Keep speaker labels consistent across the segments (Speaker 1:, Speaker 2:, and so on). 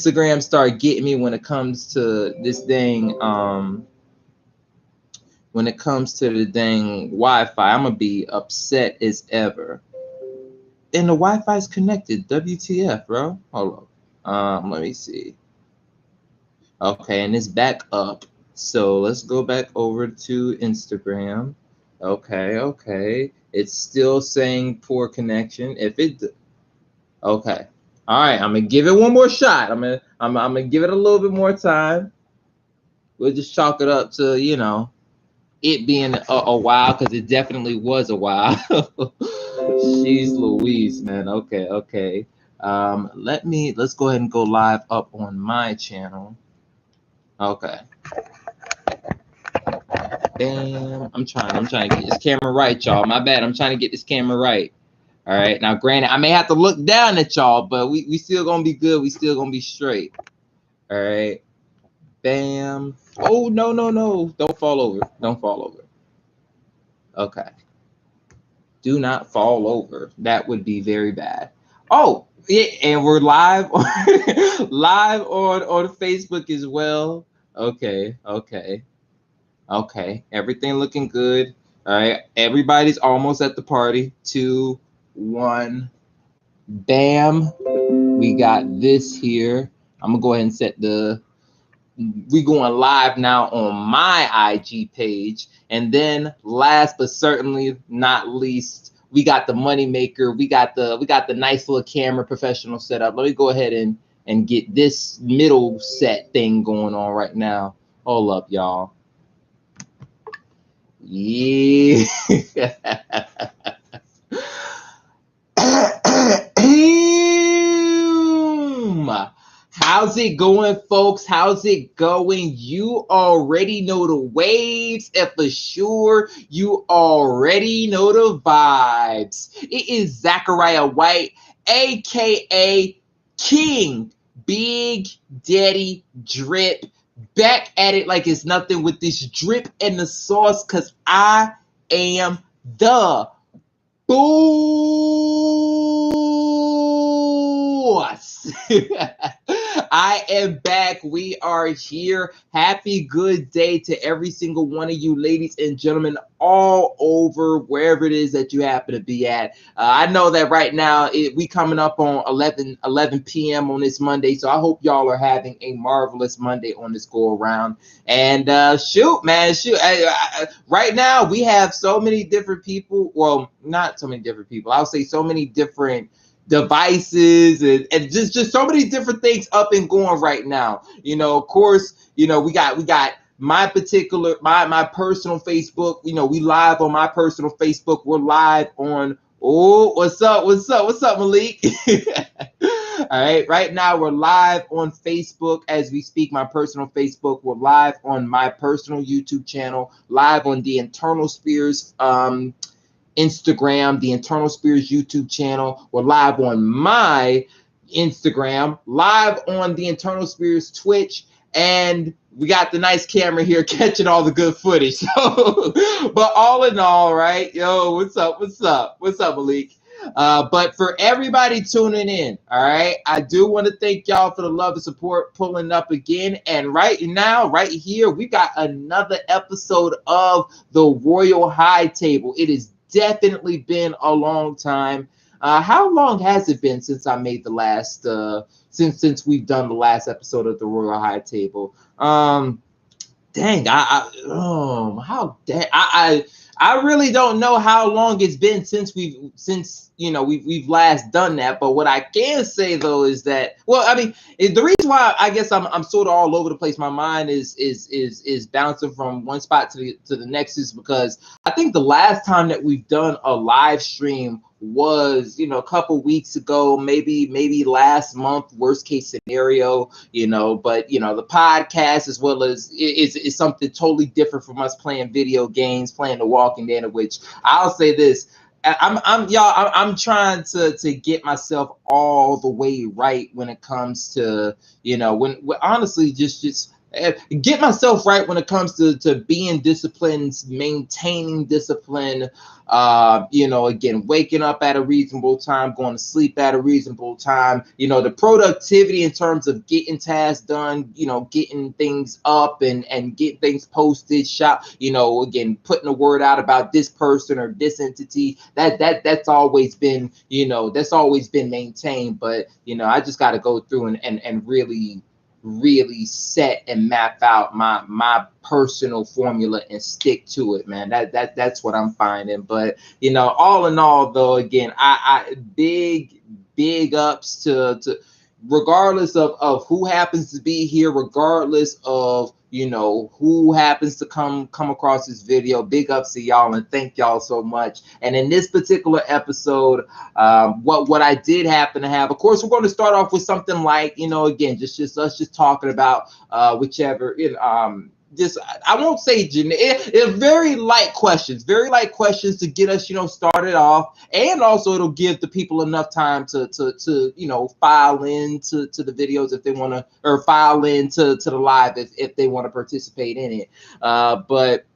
Speaker 1: Instagram start getting me when it comes to this thing. When it comes to the dang Wi-Fi, I'm gonna be upset as ever. And the Wi-Fi is connected. WTF, bro? Hold up. Let me see. Okay, and it's back up. So let's go back over to Instagram. Okay. It's still saying poor connection. Okay. All right, I'm gonna give it one more shot. I'm gonna give it a little bit more time. We'll just chalk it up to it being a while, because it definitely was a while. Jeez Louise, man. Okay. Let's go ahead and go live up on my channel. Okay. Bam. I'm trying to get this camera right, y'all. My bad. I'm trying to get this camera right. All right. Now, granted, I may have to look down at y'all, but we still gonna be good. We still gonna be straight. All right. Bam. Oh, no. Don't fall over. Okay. Do not fall over. That would be very bad. Oh, yeah, and we're live live on Facebook as well. Okay. Everything looking good. All right. Everybody's almost at the party. 2, 1. Bam. We got this here. I'm gonna go ahead and set we going live now on my IG page. And then last but certainly not least, we got the money maker. We got the nice little camera professional setup. Let me go ahead and get this middle set thing going on right now. Hold up, y'all. Yeah. How's it going, folks? How's it going? You already know the waves, and for sure, you already know the vibes. It is Zachariah White, aka King Big Daddy Drip, back at it like it's nothing with this drip and the sauce, because I am the boss. I am back. We are here. Happy good day to every single one of you, ladies and gentlemen, all over wherever it is that you happen to be at. I know that right now we coming up on 11 p.m. on this Monday, so I hope y'all are having a marvelous Monday on this go around. And shoot. Right now we have so many different people. Well, not so many different people. I'll say so many different devices and just so many different things up and going right now. Of course, we got my particular my personal Facebook. We live on my personal Facebook. We're live on what's up Malik. All right, right now we're live on Facebook as we speak. My personal Facebook. We're live on my personal YouTube channel, live on the Internal Spears Instagram, the Internal Spears YouTube channel. We're live on my Instagram, live on the Internal Spears Twitch, and we got the nice camera here catching all the good footage. So, but all in all, right, yo, what's up, Malik? But for everybody tuning in, all right, I do want to thank y'all for the love and support pulling up again. And right now, right here, we got another episode of the Royal High Table. It is definitely been a long time. How long has it been since I made the last since we've done the last episode of the Royal High Table? Dang, I really don't know how long it's been since we've last done that. But what I can say though is that, well, I mean, the reason why I guess I'm sort of all over the place. My mind is bouncing from one spot to the next is because I think the last time that we've done a live stream was a couple weeks ago, maybe last month, worst case scenario. But the podcast as well as is something totally different from us playing video games, playing The Walking Dead, of which I'll say this. I'm trying to get myself all the way right when it comes to when honestly just get myself right when it comes to being disciplined, maintaining discipline. Again, waking up at a reasonable time, going to sleep at a reasonable time. The productivity in terms of getting tasks done. Getting things up and getting things posted, shop. Again, putting the word out about this person or this entity. That's always been maintained. But I just got to go through and really set and map out my personal formula and stick to it, man. That's what I'm finding. But all in all, though, again, I big ups to regardless of who happens to be here, regardless of who happens to come across this video. Big ups to y'all and thank y'all so much. And in this particular episode, what I did happen to have, of course, we're going to start off with something like, again, just us just talking about whichever I won't say it's very light questions to get us started off, and also it'll give the people enough time to file into the videos if they want to, or file into the live if they want to participate in it. But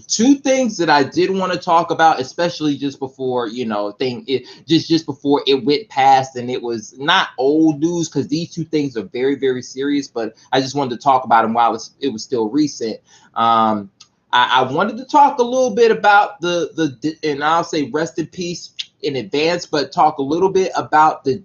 Speaker 1: two things that I did want to talk about, especially just before just before it went past, and it was not old news because these two things are very, very serious, but I just wanted to talk about them while it was still recent. I wanted to talk a little bit about and I'll say rest in peace in advance, but talk a little bit about the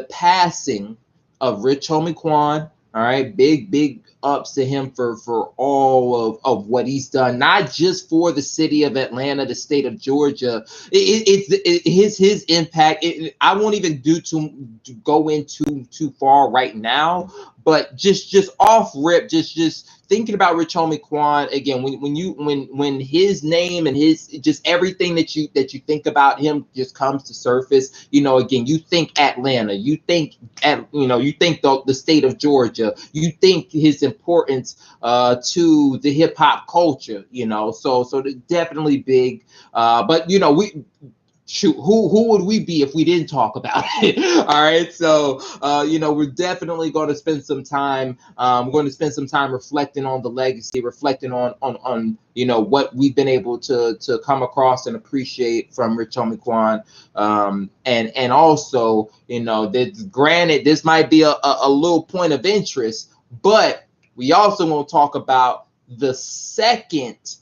Speaker 1: passing of Rich Homie Quan. All right, big ups to him for all of what he's done, not just for the city of Atlanta, the state of Georgia. His impact. I won't even go into too far right now, but just off rip, just thinking about Rich Homie Quan again. When his name and his just everything that you think about him just comes to surface. Again, you think Atlanta, you think the state of Georgia, you think his importance to the hip hop culture. So definitely big. But shoot, who would we be if we didn't talk about it? All right, so we're definitely going to spend some time. We're going to spend some time reflecting on the legacy, reflecting on what we've been able to come across and appreciate from Rich Homie Quan, and also that granted this might be a little point of interest, but we also want to talk about the second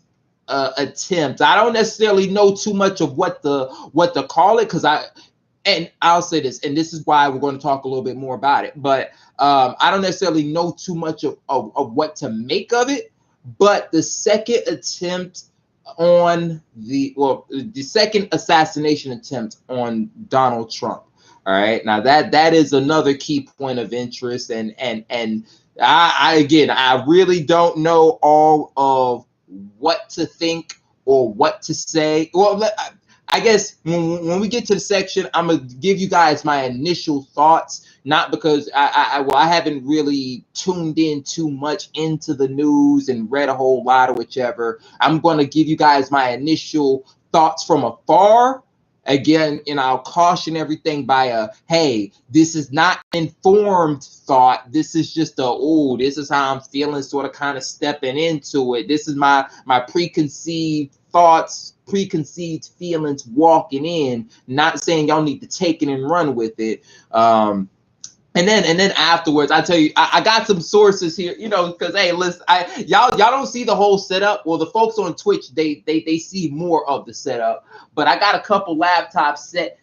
Speaker 1: attempt. I don't necessarily know too much of what to call it, because I'll say this, and this is why we're going to talk a little bit more about it, but I don't necessarily know too much of what to make of it. But the second attempt on the second assassination attempt on Donald Trump. All right, now that is another key point of interest, and I really don't know all of what to think or what to say. Well, I guess when we get to the section, I'm gonna give you guys my initial thoughts, not because I haven't really tuned in too much into the news and read a whole lot or whichever. I'm gonna give you guys my initial thoughts from afar. Again, I'll caution everything by hey, this is not informed thought. This is just this is how I'm feeling, sort of kind of stepping into it. This is my preconceived thoughts, preconceived feelings walking in, not saying y'all need to take it and run with it. And then afterwards, I tell you, I got some sources here, because hey, listen, y'all don't see the whole setup. Well, the folks on Twitch, they see more of the setup, but I got a couple laptops set,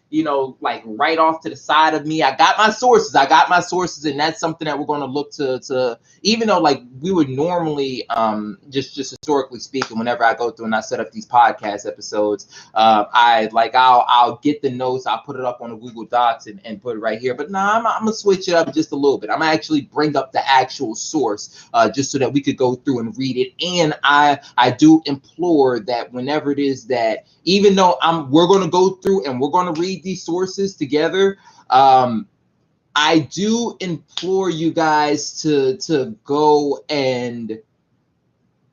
Speaker 1: like right off to the side of me. I got my sources, and that's something that we're going to look to, even though like we would normally, just historically speaking, whenever I go through and I set up these podcast episodes, I'll get the notes, I'll put it up on the Google Docs and put it right here. But I'm gonna switch it up just a little bit. I'm gonna actually bring up the actual source, just so that we could go through and read it. And I do implore that whenever it is that, even though we're going to go through and we're going to read these sources together, I do implore you guys to go and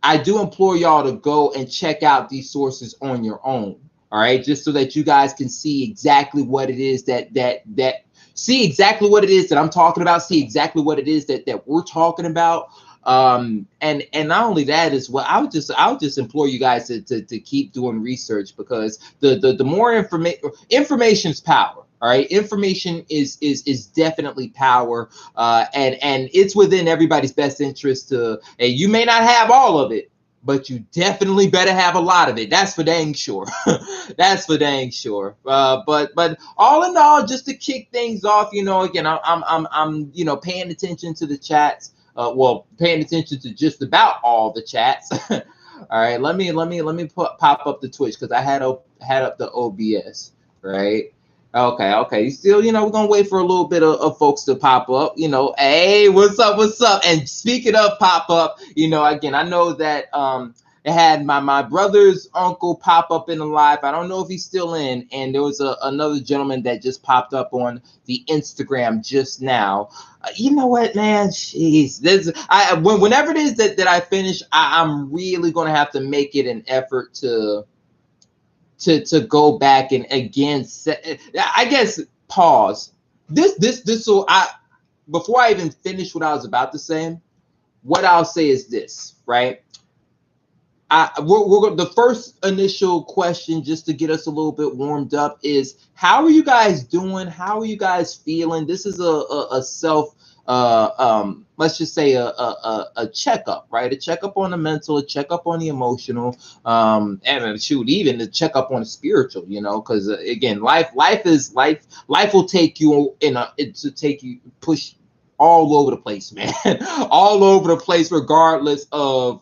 Speaker 1: I do implore y'all to go and check out these sources on your own. All right, just so that you guys can see exactly what it is that see exactly what it is that I'm talking about, see exactly what it is that we're talking about. And not only that as well, I would just implore you guys to keep doing research, because the more information's power. All right, information is definitely power, and it's within everybody's best interest to. And you may not have all of it, but you definitely better have a lot of it. That's for dang sure. That's for dang sure. But all in all, just to kick things off, again, I'm paying attention to the chats. Well, paying attention to just about all the chats. All right, pop up the Twitch, because I had up the OBS, right? Okay. Still, we're gonna wait for a little bit of folks to pop up. Hey, what's up? What's up? And speaking of pop up, again, I know that it had my brother's uncle pop up in the live. I don't know if he's still in, and there was another gentleman that just popped up on the Instagram just now. You know what, man? Jeez, whenever it is that I finish, I'm really gonna have to make it an effort to go back and again I guess pause this will I before I even finish what I was about to say. What I'll say is this, right? The first initial question, just to get us a little bit warmed up, is how are you guys doing? How are you guys feeling? This is a self let's just say a checkup, right? A checkup on the mental, a checkup on the emotional, and shoot, even a checkup on the spiritual, because again, life will take you push all over the place, man. All over the place, regardless of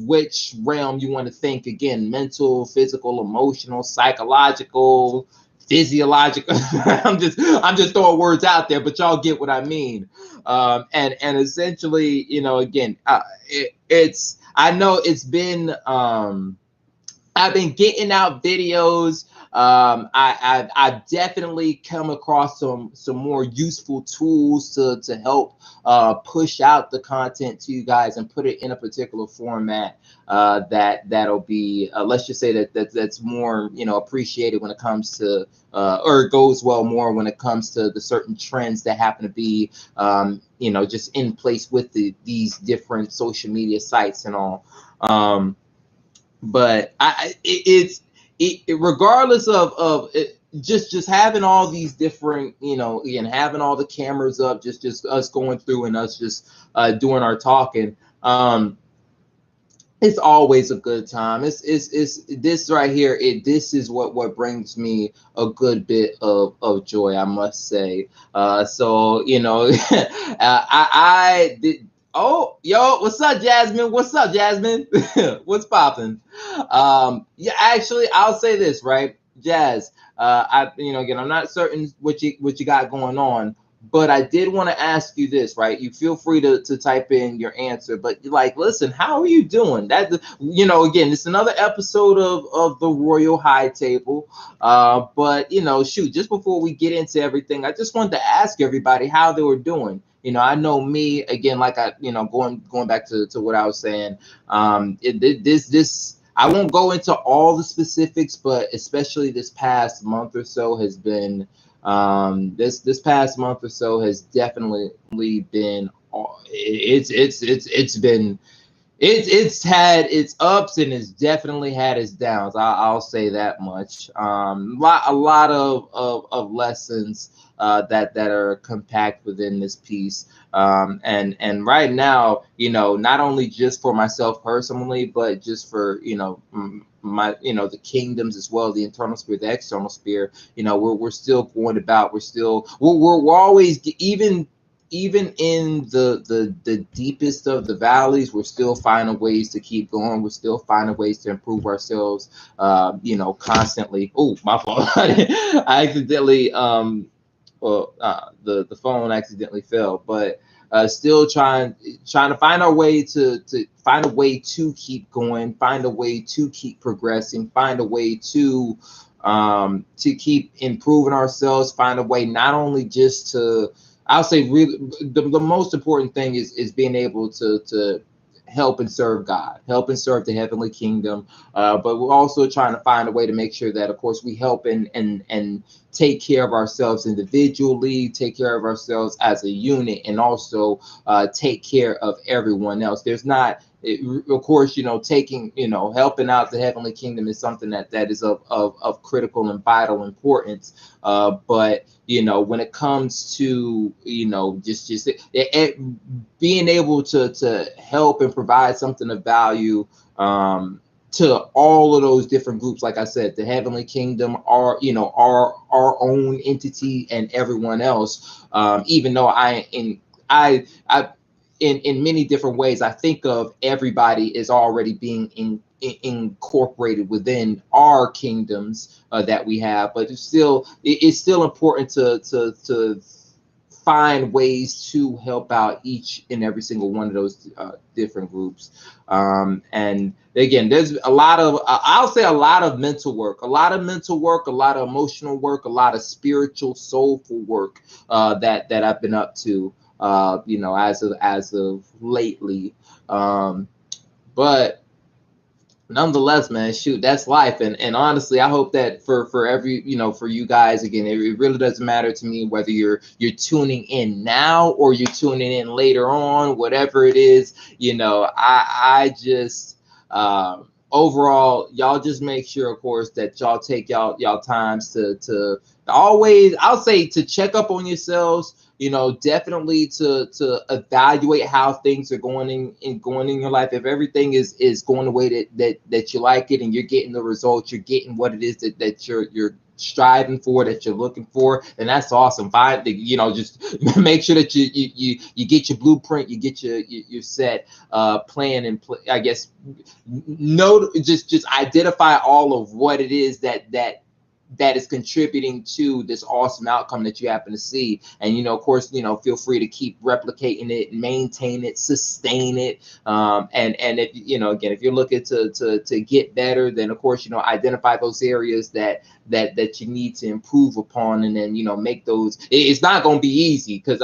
Speaker 1: which realm you want to think. Again, mental, physical, emotional, psychological, physiological. I'm just throwing words out there, but y'all get what I mean. And essentially, again, I know it's been I've been getting out videos. I've definitely come across some more useful tools to help push out the content to you guys and put it in a particular format that'll be let's just say that's more appreciated when it comes to or it goes well more when it comes to the certain trends that happen to be just in place with these different social media sites and all. But regardless of it, just having all these different, again, having all the cameras up, just us going through and us just doing our talking. It's always a good time. It's this right here. This is what brings me a good bit of joy, I must say. So I did. Oh, yo, what's up, Jasmine? What's up, Jasmine? What's popping? Yeah, actually, I'll say this, right, Jazz. Again, I'm not certain what you got going on, but I did want to ask you this, right? You feel free to type in your answer, but listen, how are you doing? That again, it's another episode of the Royal High Table. But shoot, just before we get into everything, I just wanted to ask everybody how they were doing. I know me, again, like going back to what I was saying. This I won't go into all the specifics, but especially this past month or so has been this past month or so has definitely been it's had its ups and it's definitely had its downs. I'll say that much. A lot of lessons that are compact within this piece. And right now, not only just for myself personally, but just for my the kingdoms as well, the internal sphere, the external sphere. We're still going about. We're always even in the deepest of the valleys, we're still finding ways to keep going. We're still finding ways to improve ourselves, constantly. Oh, my fault. I accidentally, the phone accidentally fell, but still trying to find our way to find a way to keep going, find a way to keep progressing, find a way to keep improving ourselves, find a way not only just to, I'll say, really, the most important thing is being able to help and serve God, help and serve the heavenly kingdom. But we're also trying to find a way to make sure that, of course, we help and take care of ourselves individually, take care of ourselves as a unit, and also take care of everyone else. There's not, of course, taking, helping out the heavenly kingdom is something that is of critical and vital importance. But when it comes to just being able to help and provide something of value to all of those different groups, like I said, the heavenly kingdom, our own entity, and everyone else. Even though I in many different ways, I think of everybody as already being incorporated within our kingdoms that we have, but it's still important to find ways to help out each and every single one of those different groups. And again, there's a lot of, I'll say a lot of mental work, a lot of emotional work, a lot of spiritual, soulful work that I've been up to, as of lately. But nonetheless, man, shoot, that's life. And honestly, I hope that for every, for you guys, again, it really doesn't matter to me whether you're tuning in now or you're tuning in later on, whatever it is, I just overall, y'all just make sure, of course, that y'all take y'all times to always, I'll say, to check up on yourselves. Definitely to evaluate how things are going in your life. If everything is going the way that you like it, and you're getting the results, you're getting what it is that you're striving for, that you're looking for, and that's awesome. Fine, just make sure that you get your blueprint, you get your set plan and I guess just identify all of what it is that is contributing to this awesome outcome that you happen to see. And, of course, feel free to keep replicating it, maintain it, sustain it. And if, again, if you're looking to get better, then of course, identify those areas that you need to improve upon, and then, make those. It's not going to be easy, because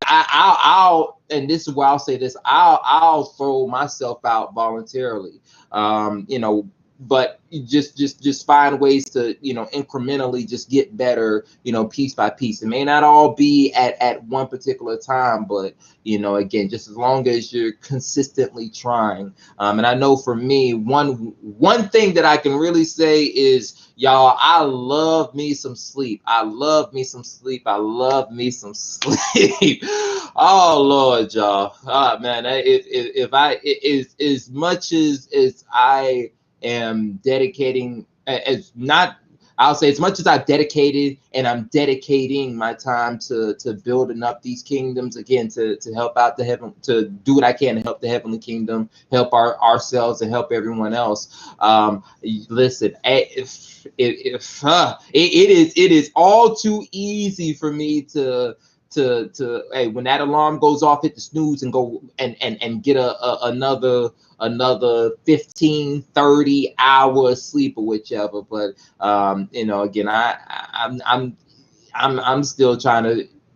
Speaker 1: I'll, and this is where I'll say this, I'll throw myself out voluntarily. But just find ways to incrementally just get better, piece by piece. It may not all be at one particular time, but again, just as long as you're consistently trying. And I know for me, one thing that I can really say is, y'all, I love me some sleep. I love me some sleep. Oh Lord, y'all. Oh man, if I as much as I am dedicating, I'll say, as much as I've dedicated and I'm dedicating my time to building up these kingdoms, again, to help out to do what I can to help the heavenly kingdom, help ourselves, and help everyone else. Listen, it is all too easy for me to hey, when that alarm goes off, hit the snooze and go and get another 15, 30 hours sleep or whichever. But again, I'm still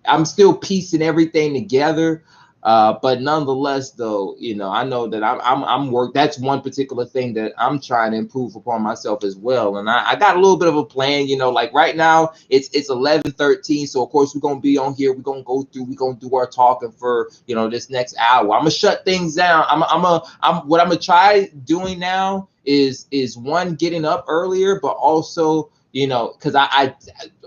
Speaker 1: I'm still piecing everything together. But nonetheless, though, I know that I'm work. That's one particular thing that I'm trying to improve upon myself as well. And I got a little bit of a plan, like right now it's 11:13. So of course we're going to be on here. We're going to do our talking for, this next hour. I'm going to shut things down. what I'm going to try doing now is one, getting up earlier, but also, because I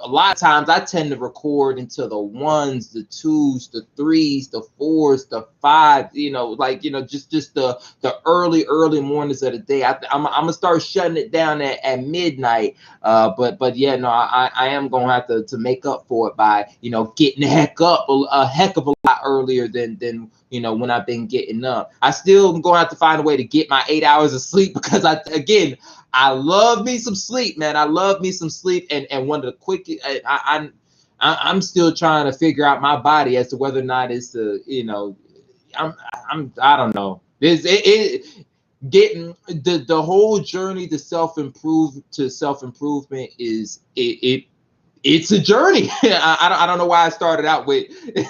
Speaker 1: a lot of times I tend to record into the ones, the twos, the threes, the fours, the five, just the early mornings of the day. I'm gonna start shutting it down at midnight. But yeah, no, I am gonna have to make up for it by getting the heck up a heck of a lot earlier than when I've been getting up. I still am gonna have to find a way to get my 8 hours of sleep, because I love me some sleep, man. I love me some sleep, and one of the quickest. I'm still trying to figure out my body as to whether or not it's I don't know. Getting the whole journey to self improvement is it's a journey. I don't know why I started out with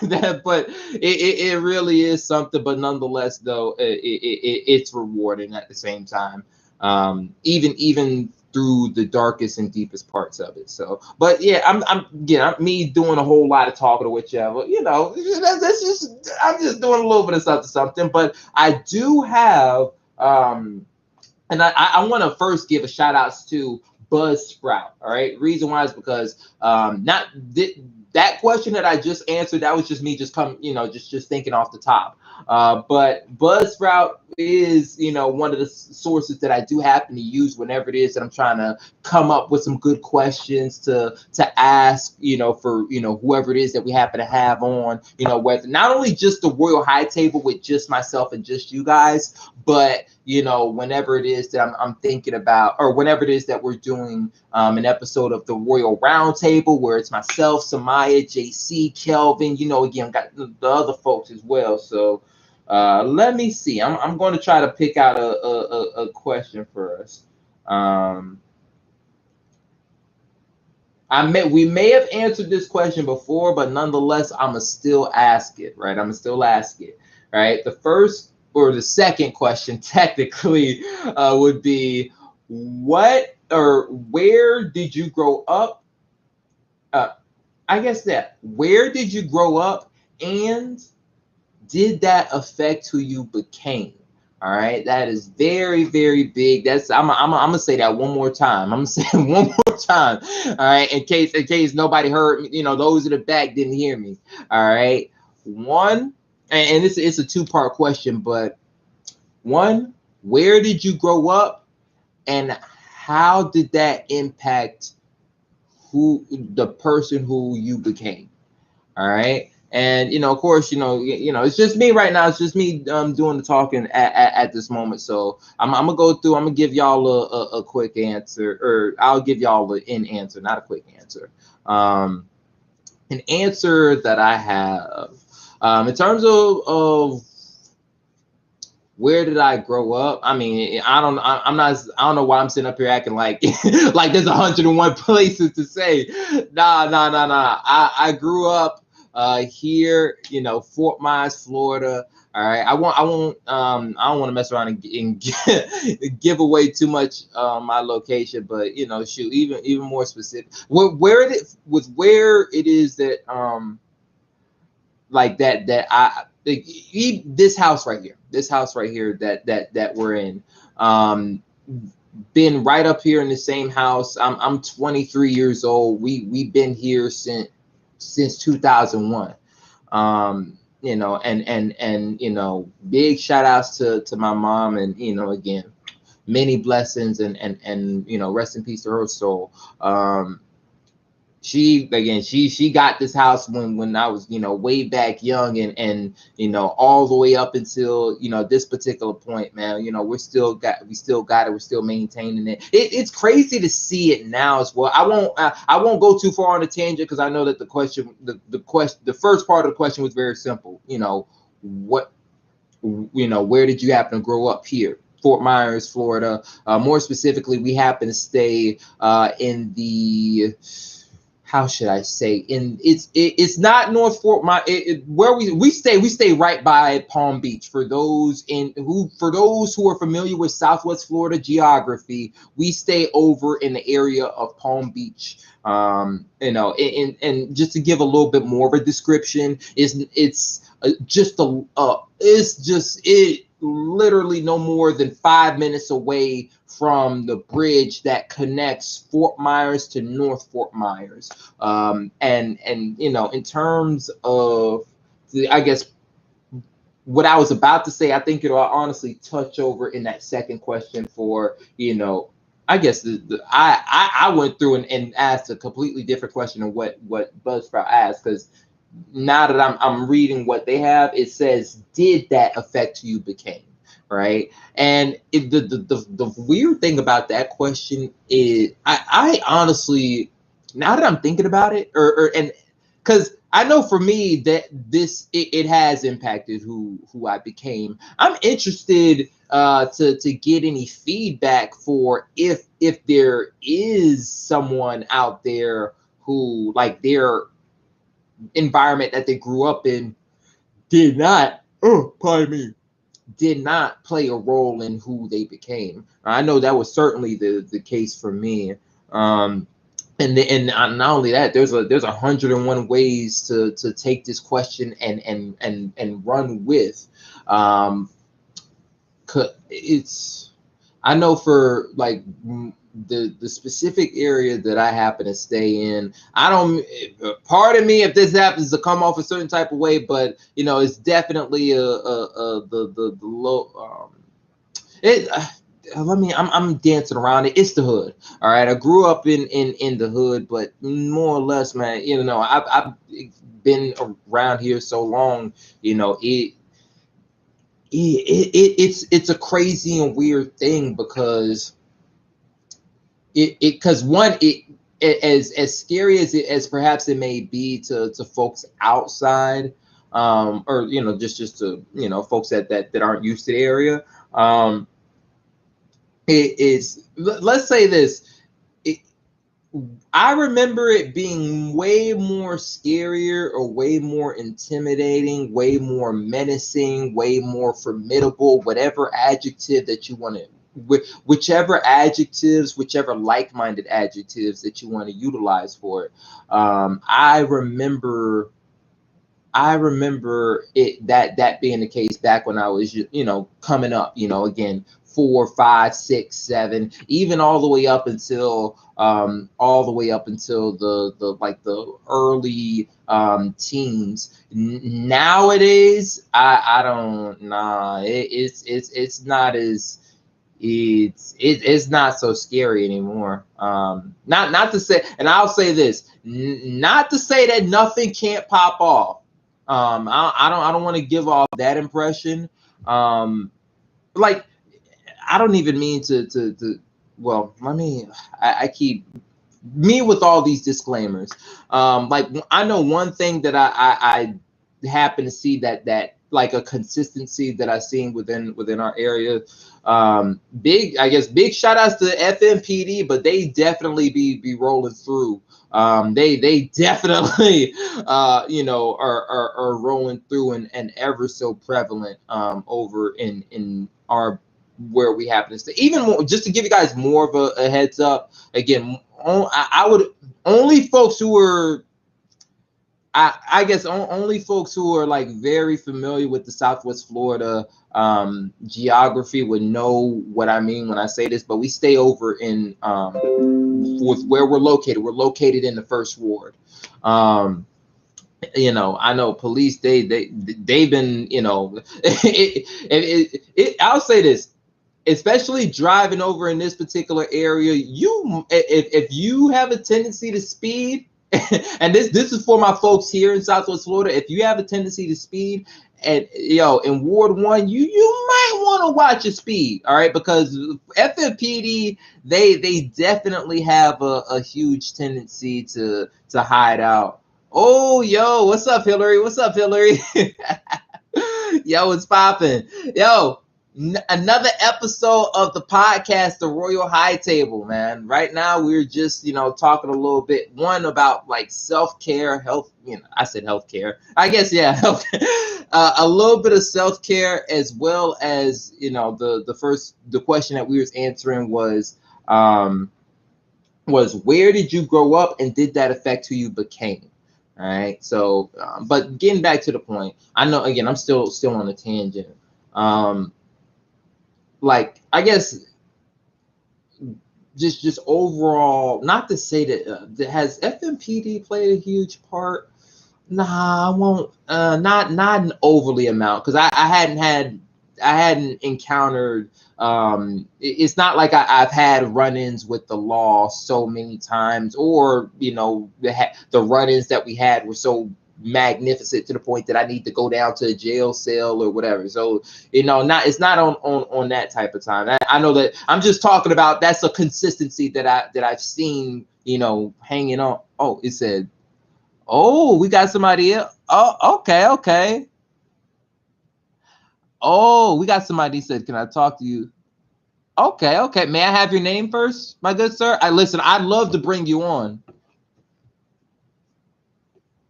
Speaker 1: that, but it really is something. But nonetheless, though, it's rewarding at the same time. Even through the darkest and deepest parts of it. So, but yeah, I'm me doing a whole lot of talking or whichever. That's just I'm just doing a little bit of something. But I do have and I want to first give a shout outs to Buzzsprout. All right, reason why is because not that question that I just answered. That was just me just just thinking off the top. But Buzzsprout is one of the sources that I do happen to use whenever it is that I'm trying to come up with some good questions to ask for whoever it is that we happen to have on whether not only just the Royal High Table with just myself and just you guys, but whenever it is that I'm thinking about, or whenever it is that we're doing an episode of the Royal Roundtable where it's myself, Samaya, JC, Kelvin, again, got the other folks as well. So let me see. I'm going to try to pick out a question for us. We may have answered this question before, but nonetheless, I'ma still ask it, right? I'ma still ask it, right? The first or the second question technically would be, what or where did you grow up? I guess where did you grow up, and did that affect who you became? All right, that is very, very big. I'm gonna say that one more time. I'm gonna say it one more time. All right, in case nobody heard me, those in the back didn't hear me. All right, one, and it's a two-part question, but one, where did you grow up, and how did that impact the person who you became? All right. And of course, it's just me right now. It's just me doing the talking at this moment. So I'm gonna go through. I'm gonna give y'all a quick answer, or I'll give y'all an answer, not a quick answer. An answer that I have in terms of where did I grow up? I mean, I'm not. I don't know why I'm sitting up here acting like like there's 101 places to say. Nah. I grew up here, Fort Myers, Florida. All right. I don't want to mess around and give away too much my location, but shoot, even more specific. Where it is that like that I like, this house right here, that we're in, been right up here in the same house. I'm 23 years old. We've been here since 2001. And big shout outs to my mom, and again, many blessings, and rest in peace to her soul. She got this house when I was way back young, and all the way up until this particular point, man. We still got it. We're still maintaining it. It's crazy to see it now as well. I won't go too far on a tangent, because I know that the first part of the question was very simple. Where did you happen to grow up? Here, Fort Myers, Florida. More specifically, we happen to stay in the, how should I say, it's not North Fort Myers. Where we stay right by Palm Beach. For those who are familiar with Southwest Florida geography, we stay over in the area of Palm Beach. And just to give a little bit more of a description, it's literally no more than 5 minutes away from the bridge that connects Fort Myers to North Fort Myers. And in terms of I guess what I was about to say, I think it'll honestly touch over in that second question for, I guess I went through and asked a completely different question than what Buzzsprout asked, because now that I'm reading what they have, it says, did that affect who you became? Right. And the weird thing about that question is, I honestly, now that I'm thinking about it, and because I know for me that it has impacted who I became. I'm interested to get any feedback for if there is someone out there who, like, their environment that they grew up in did not, pardon me, did not play a role in who they became. I know that was certainly the case for me. And not only that, there's 101 ways to take this question and run with. It's, I know for like the specific area that I happen to stay in, I don't, pardon me if this happens to come off a certain type of way, but you know, it's definitely the low it I'm dancing around it. It's the hood. All right. I grew up in the hood, but more or less, man, you know, I've been around here so long, you know, it's a crazy and weird thing because as scary as perhaps it may be to folks outside, or you know, just to, you know, folks that aren't used to the area, it is, let's say this, I remember it being way more scarier or way more intimidating, way more menacing, way more formidable, whatever adjective that you want to, whichever adjectives, whichever like-minded adjectives that you want to utilize for it. I remember it, that being the case back when I was, you know, coming up, you know, again, 4, 5, 6, 7, even all the way up until the like the early teens. Nowadays, I don't, nah, it's not as, it's not so scary anymore. Not to say, and I'll say this, not to say that nothing can't pop off. I don't want to give off that impression. Like, I don't even mean to well, I keep me with all these disclaimers. Like, I know one thing that I happen to see that like a consistency that I've seen within our area. Big shout outs to FMPD, but they definitely be rolling through. They definitely you know, are rolling through and ever so prevalent over in our, where we happen to stay. Even more, just to give you guys more of a heads up, again, I would only folks who are, I guess only folks who are like very familiar with the Southwest Florida geography would know what I mean when I say this. But we stay over in with where we're located. We're located in the First Ward. You know, I know police. They've been, you know, I'll say this. Especially driving over in this particular area, if you have a tendency to speed, and this is for my folks here in Southwest Florida, if you have a tendency to speed, and in Ward 1, you might want to watch your speed, all right? Because FMPD, they definitely have a huge tendency to hide out. Oh, yo, what's up, Hillary? What's up, Hillary? Yo, it's popping. Yo, another episode of the podcast, The Royal High Table, man. Right now, we're just, talking a little bit, one, about like self-care, health, I said healthcare. I guess, yeah, health, a little bit of self-care, as well as, the question that we was answering was where did you grow up and did that affect who you became? All right. So, but getting back to the point, I know, again, I'm still on a tangent. Like, I guess just overall, not to say that has FMPD played a huge part. Nah, I won't. Not an overly amount, because I hadn't encountered. It's not like I've had run-ins with the law so many times, or the run-ins that we had were so magnificent to the point that I need to go down to a jail cell or whatever. So it's not on that type of time. I know that I'm just talking about, that's a consistency that I've seen, hanging on. Oh, it said, oh, we got somebody else. Oh, okay. Oh, we got somebody said, can I talk to you? Okay. May I have your name first, my good sir? Listen, I'd love to bring you on.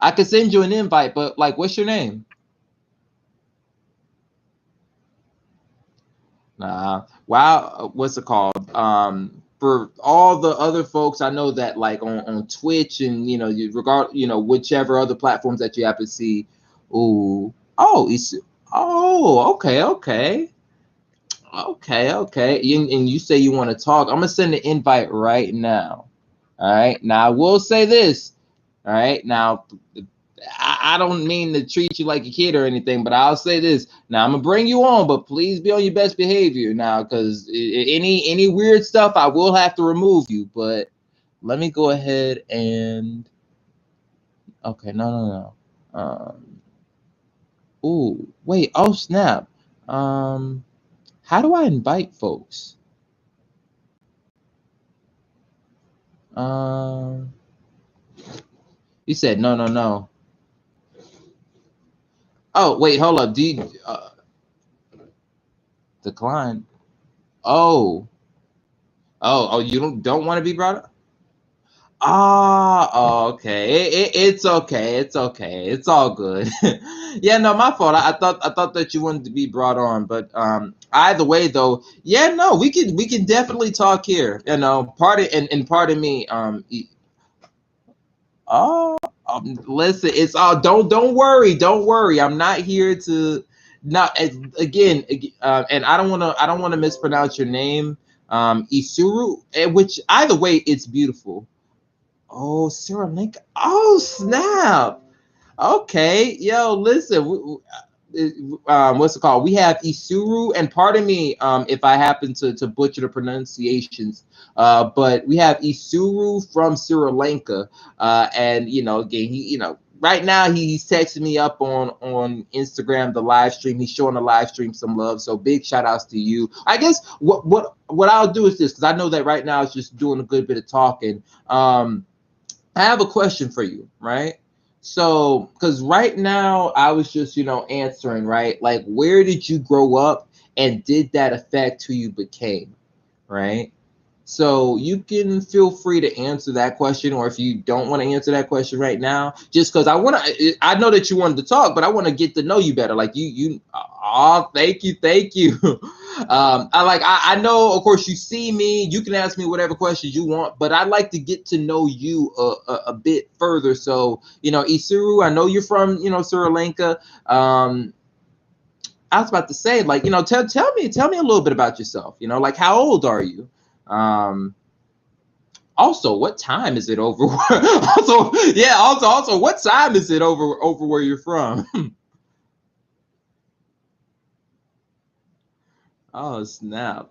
Speaker 1: I could send you an invite, but like, what's your name? Wow. What's it called? For all the other folks, I know that like on Twitch and you regard whichever other platforms that you happen to see. Ooh, oh, it's okay, okay. And you say you want to talk. I'm gonna send the invite right now. All right. Now I will say this. All right. Now I don't mean to treat you like a kid or anything, but I'll say this. Now I'm gonna bring you on, but please be on your best behavior now, because any weird stuff, I will have to remove you. But let me go ahead and okay, no. Ooh, wait. Oh snap. Um, how do I invite folks? Um, you said no. Oh wait, hold up. Do you decline? Oh, oh, you don't want to be brought up? Ah, oh, okay. It's okay. It's okay. It's all good. Yeah, no, my fault. I thought that you wanted to be brought on, but either way though, yeah, no, we can definitely talk here. And pardon me. Oh, listen, it's all. Don't worry. I'm not here to not again. And I don't want to mispronounce your name, Isuru, which either way, it's beautiful. Oh, Sarah Link. Oh, snap. Okay, yo, listen. What's it called? We have Isuru, and pardon me if I happen to butcher the pronunciations, but we have Isuru from Sri Lanka, and again, right now he's texting me up on Instagram, the live stream. He's showing the live stream some love, so big shout outs to you. I guess what I'll do is this, because I know that right now it's just doing a good bit of talking. I have a question for you, right? So, because right now I was just, answering, right? Like, where did you grow up and did that affect who you became, right? So you can feel free to answer that question, or if you don't want to answer that question right now, just because I know that you wanted to talk, but I want to get to know you better. Like oh, thank you. I know, of course, you see me, you can ask me whatever questions you want, but I'd like to get to know you a bit further. So, Isuru, I know you're from, Sri Lanka. I was about to say, like, tell me a little bit about yourself. Like, how old are you? Um, Also, what time is it over? Also, yeah. Also, what time is it over where you're from? Oh snap!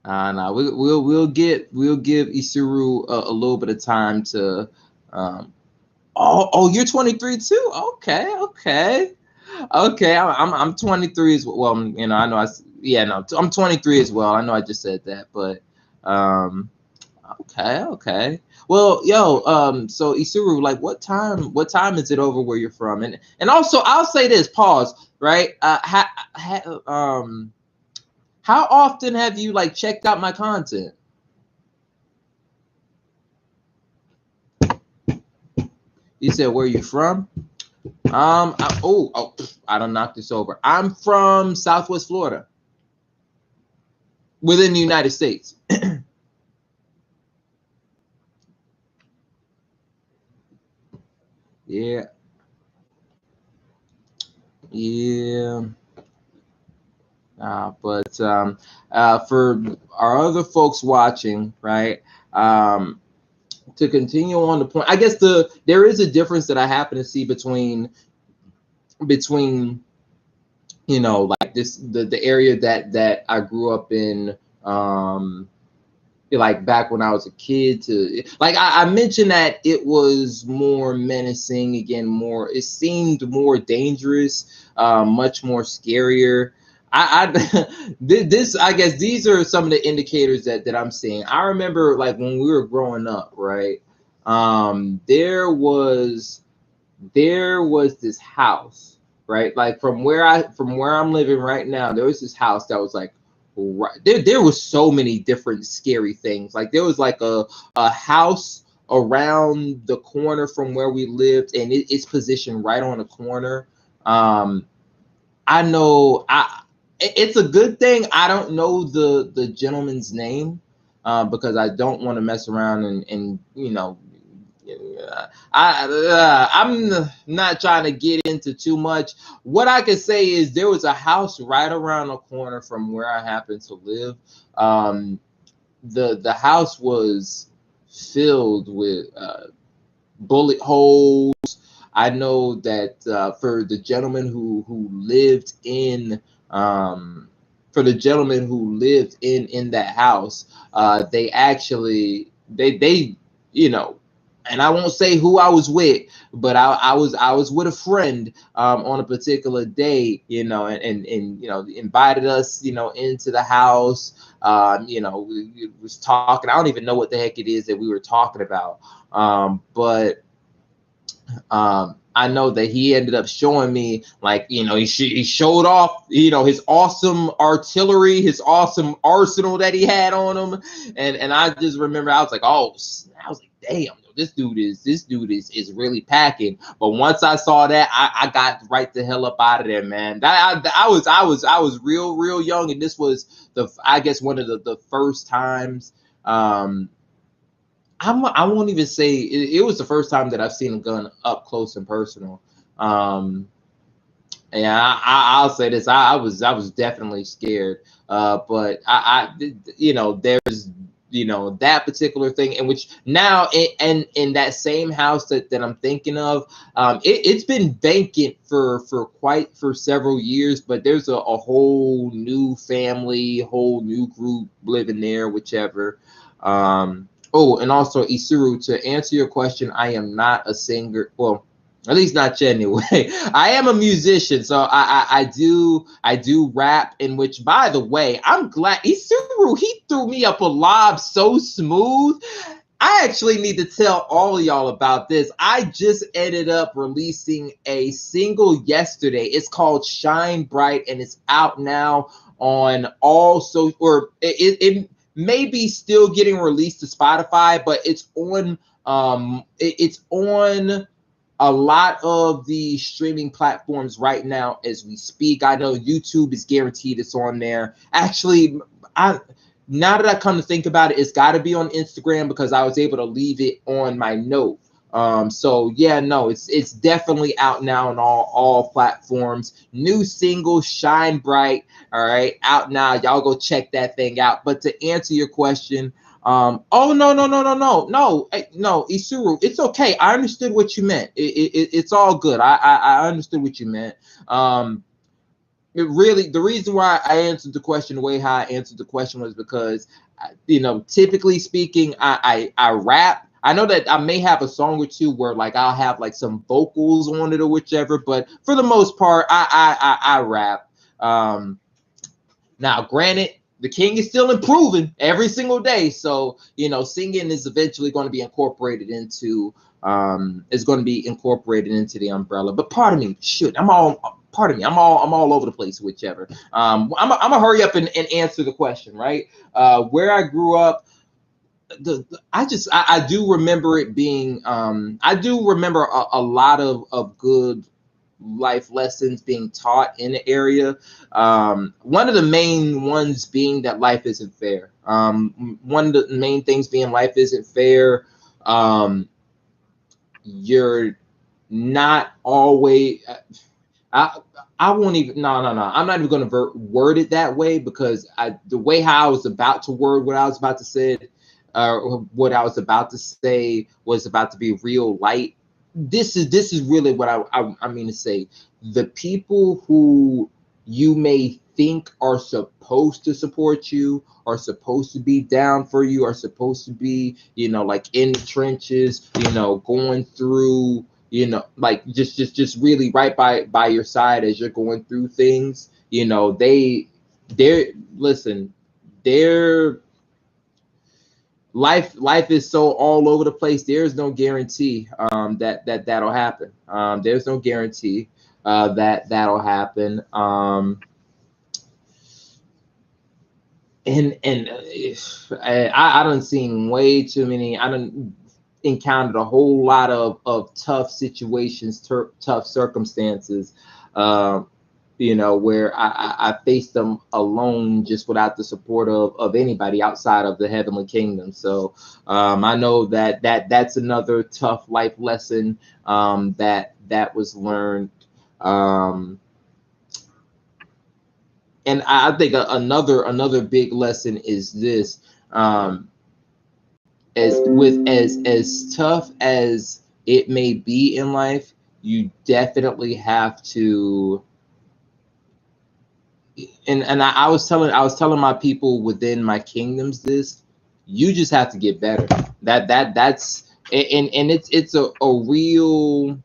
Speaker 1: No, we'll give Isuru a little bit of time to. Um, oh, you're 23 too. Okay. I'm 23 as well. Well, I know yeah, no, I'm 23 as well. I know I just said that, but okay. Well, yo, so Isuru, like, what time is it over where you're from? And also, I'll say this, pause, right? How often have you like checked out my content? You said where you from? I don't knock this over. I'm from Southwest Florida, within the United States. Yeah, yeah. But for our other folks watching, right? Um, to continue on the point, I guess there is a difference that I happen to see between like the area that I grew up in, like back when I was a kid, to like I mentioned that it was more menacing again, more, it seemed more dangerous, much more scarier. This, I guess these are some of the indicators that I'm seeing. I remember like when we were growing up, right? There was this house, right? Like from where I'm living right now, there was this house that was like right there was so many different scary things. Like there was like a house around the corner from where we lived, and it's positioned right on the corner. I know it's a good thing I don't know the gentleman's name, because I don't want to mess around and I'm not trying to get into too much. What I can say is there was a house right around the corner from where I happen to live. The house was filled with bullet holes. I know that for the gentleman who lived in for the gentleman who lived in that house, they actually they you know, and I won't say who I was with, but I was with a friend on a particular day, and invited us, into the house. We was talking. I don't even know what the heck it is that we were talking about, but I know that he ended up showing me, like, he showed off, his awesome artillery, his awesome arsenal that he had on him, and I just remember I was like, oh, I was like, damn, this dude is really packing. But once I saw that, I got right the hell up out of there, man. I was real young, and this was I guess one of the first times. I won't even say it was the first time that I've seen a gun up close and personal. And I'll say this: I was definitely scared. But there's that particular thing, in which now in that same house that I'm thinking of, it's been vacant for several years. But there's a whole new family, whole new group living there, whichever. Oh, and also, Isuru, to answer your question, I am not a singer. Well, at least not yet anyway. I am a musician, so I do rap. In which, by the way, I'm glad Isuru, he threw me up a lob so smooth. I actually need to tell all of y'all about this. I just ended up releasing a single yesterday. It's called Shine Bright, and it's out now on it may be still getting released to Spotify, but it's on it's on a lot of the streaming platforms right now as we speak. I know YouTube is guaranteed it's on there. Actually, now that I come to think about it, it's got to be on Instagram because I was able to leave it on my note. So yeah, no, it's definitely out now on all platforms. New single, Shine Bright. All right, out now. Y'all go check that thing out. But to answer your question, oh no, Isuru, it's okay. I understood what you meant. It's all good. I understood what you meant. It really, the reason why I answered the question the way how I answered the question was because, typically speaking, I rap. I know that I may have a song or two where like I'll have like some vocals on it or whichever, but for the most part, I rap. Now, granted, the king is still improving every single day, so singing is eventually going to be incorporated into the umbrella. But pardon me, pardon me, I'm all over the place, whichever. I'm gonna hurry up and answer the question, right? Where I grew up, I do remember it being I do remember a lot of good life lessons being taught in the area. One of the main ones being that life isn't fair. One of the main things being life isn't fair. You're not always. I I won't even. No. I'm not even going to word it that way because the way how I was about to word what I was about to say, what I was about to say was about to be real light. This is really what I mean to say. The people who you may think are supposed to support you, are supposed to be down for you, are supposed to be, like in the trenches, going through, like just really right by your side as you're going through things. They're listen, they're life is so all over the place. There's no guarantee that'll happen. There's no guarantee that'll happen. And I don't seen way too many. I don't. encountered a whole lot of tough situations, tough circumstances, you know, where I faced them alone, just without the support of anybody outside of the heavenly kingdom. So I know that's another tough life lesson that was learned. And I think another big lesson is this: as tough as it may be in life, you definitely have to. And I was telling my people within my kingdoms this: you just have to get better. That's and it's a real.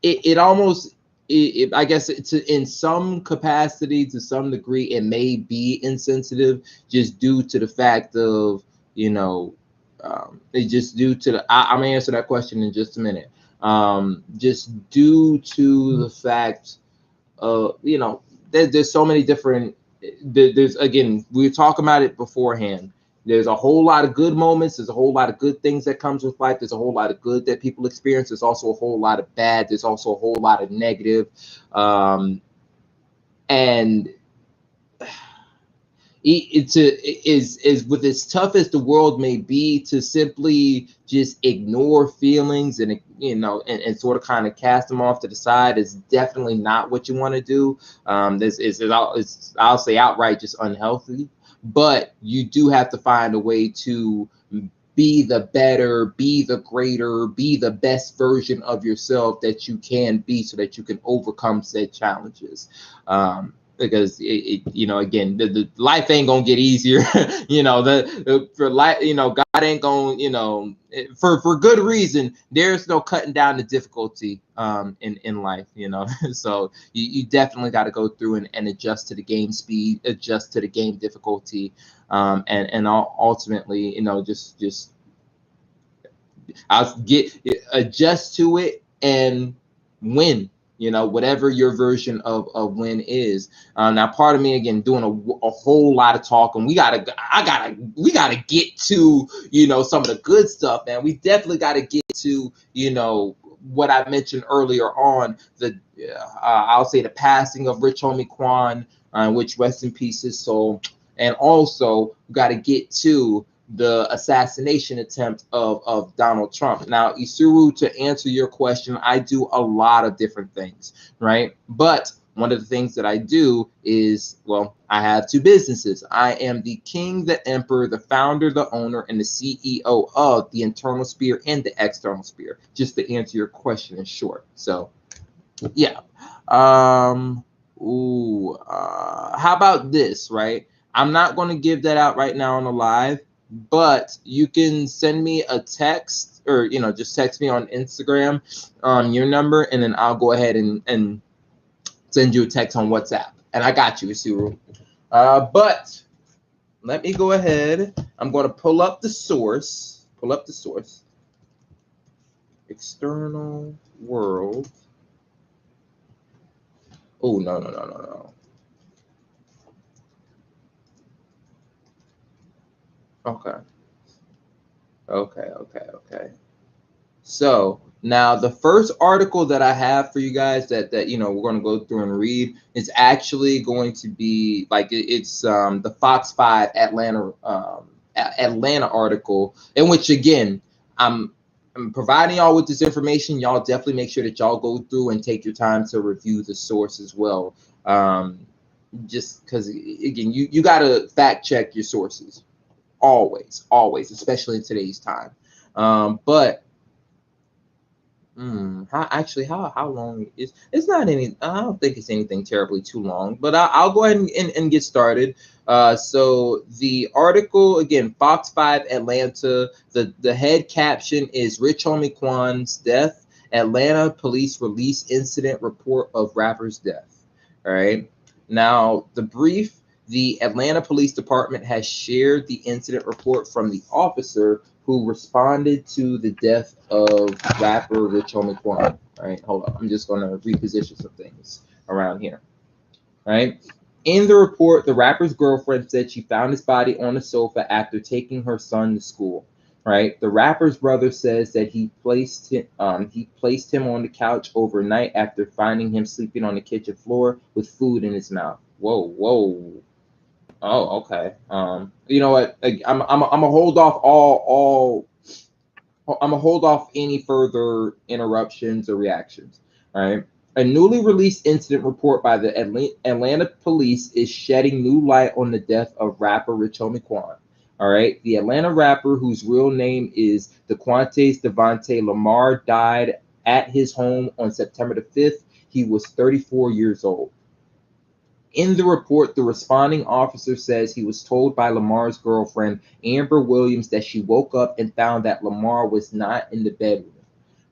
Speaker 1: It almost, I guess it's in some capacity, to some degree, it may be insensitive, just due to the fact of, you know, it's just due to the. I'm gonna answer that question in just a minute. Just due to the fact, you know, there's so many different. There's, again, we were talking about it beforehand. There's a whole lot of good moments. There's a whole lot of good things that comes with life. There's a whole lot of good that people experience. There's also a whole lot of bad. There's also a whole lot of negative. And is with as tough as the world may be, to simply just ignore feelings and, you know, and sort of kind of cast them off to the side is definitely not what you want to do. This is, I'll say outright, just unhealthy. But you do have to find a way to be the better, be the greater, be the best version of yourself that you can be, so that you can overcome said challenges. Because you know, again, the life ain't gonna get easier. You know, for life, you know, God ain't gonna, you know, for good reason. There's no cutting down the difficulty in life. You know, so you definitely got to go through and adjust to the game speed, adjust to the game difficulty, and ultimately, you know, just I'll adjust to it and win. You know, whatever your version of win is. Now, part of me, again, doing a whole lot of talking. We gotta get to, you know, some of the good stuff, man. We definitely got to get to, you know, what I mentioned earlier on, the I'll say the passing of Rich Homie Quan, which rest in peace his soul, and also got to get to the assassination attempt of Donald Trump. Now, Isuru, to answer your question, I do a lot of different things, right? But one of the things that I do is, well, I have two businesses. I am the king, the emperor, the founder, the owner, and the CEO of the internal sphere and the external sphere, just to answer your question in short. So, yeah. How about this, right? I'm not going to give that out right now on the live, but you can send me a text, or, you know, just text me on Instagram your number, and then I'll go ahead and send you a text on WhatsApp. And I got you, Isuru. But let me go ahead. I'm going to pull up the source. External world. Oh, no. Okay. So now the first article that I have for you guys that you know, we're going to go through and read is actually going to be like, it's the Fox 5 Atlanta article, in which, again, I'm providing y'all with this information. Y'all definitely make sure that y'all go through and take your time to review the source as well. Just because, again, you got to fact check your sources. Always, especially in today's time. But how long is it's not any? I don't think it's anything terribly too long. But I'll go ahead and get started. So the article, again, Fox 5 Atlanta. The head caption is Rich Homie Quan's death. Atlanta police release incident report of rapper's death. All right. Now the brief. The Atlanta Police Department has shared the incident report from the officer who responded to the death of rapper Rich Homie Quan. All right, hold on. I'm just going to reposition some things around here. All right. In the report, the rapper's girlfriend said she found his body on the sofa after taking her son to school. Right. The rapper's brother says that he placed him on the couch overnight after finding him sleeping on the kitchen floor with food in his mouth. Whoa, whoa. Oh, okay. You know what? I'm gonna hold off all I'm gonna hold off any further interruptions or reactions. All right. A newly released incident report by the Atlanta police is shedding new light on the death of rapper Rich Homie Quan. All right. The Atlanta rapper, whose real name is DeQuantes Devontae Lamar, died at his home on September the 5th. He was 34 years old. In the report, the responding officer says he was told by Lamar's girlfriend, Amber Williams, that she woke up and found that Lamar was not in the bedroom.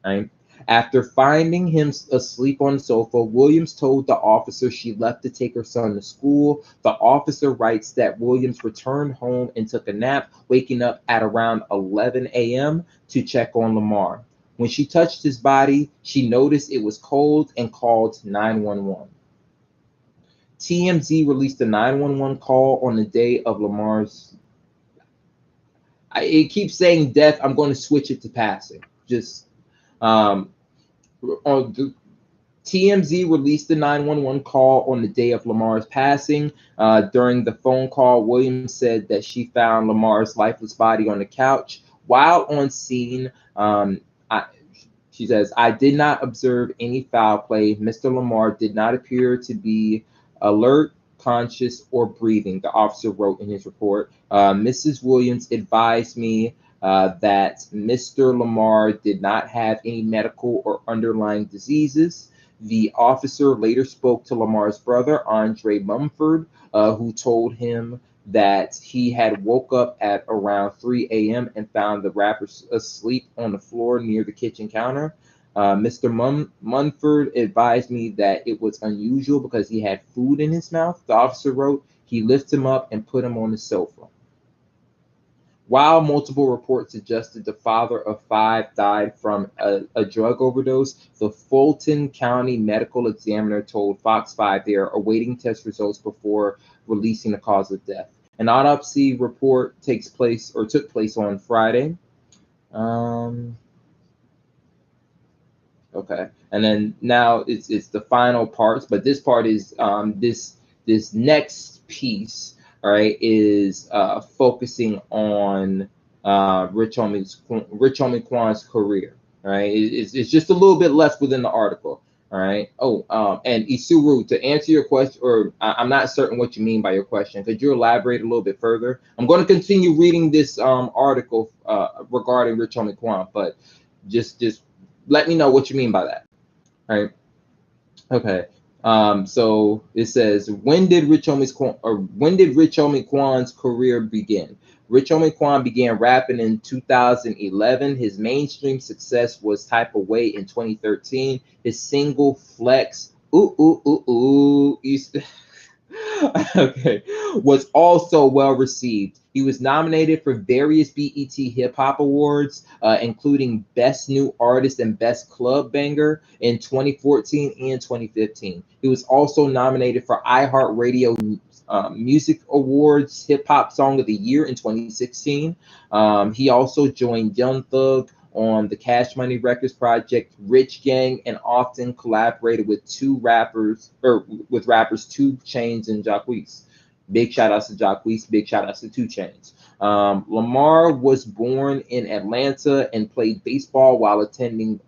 Speaker 1: Right? After finding him asleep on the sofa, Williams told the officer she left to take her son to school. The officer writes that Williams returned home and took a nap, waking up at around 11 a.m. to check on Lamar. When she touched his body, she noticed it was cold and called 911. TMZ released a 911 call on the day of Lamar's. It keeps saying death. I'm going to switch it to passing. Just on the TMZ released the 911 call on the day of Lamar's passing. During the phone call, Williams said that she found Lamar's lifeless body on the couch. While on scene, she says, I did not observe any foul play. Mr. Lamar did not appear to be alert, conscious, or breathing, the officer wrote in his report. Mrs. Williams advised me that Mr. Lamar did not have any medical or underlying diseases. The officer later spoke to Lamar's brother, Andre Mumford, who told him that he had woke up at around 3 a.m. and found the rapper asleep on the floor near the kitchen counter. Mr. Munford advised me that it was unusual because he had food in his mouth. The officer wrote, he lifted him up and put him on the sofa. While multiple reports suggested the father of 5 died from a drug overdose, the Fulton County Medical Examiner told Fox 5 they are awaiting test results before releasing the cause of death. An autopsy report took place on Friday. Okay, and then now it's the final parts, but this part is this next piece, all right, is focusing on Rich Homie Quan's career. All right, it's just a little bit left within the article. All right. Oh, and Isuru, to answer your question, or I'm not certain what you mean by your question. Could you elaborate a little bit further? I'm going to continue reading this article regarding Rich Homie Quan, but just let me know what you mean by that. All right. Okay. So it says, when did Rich Homie Quan's career begin? Rich Homie Quan began rapping in 2011. His mainstream success was Type of Way in 2013. His single Flex, ooh ooh ooh ooh, okay, was also well received. He was nominated for various BET Hip Hop Awards, including Best New Artist and Best Club Banger in 2014 and 2015. He was also nominated for iHeartRadio Music Awards Hip Hop Song of the Year in 2016. He also joined Young Thug on the Cash Money Records project Rich Gang, and often collaborated with rappers 2 Chainz and Jacquees. Big shout outs to Jacquees, big shout outs to 2 Chainz. Lamar was born in Atlanta and played baseball while attending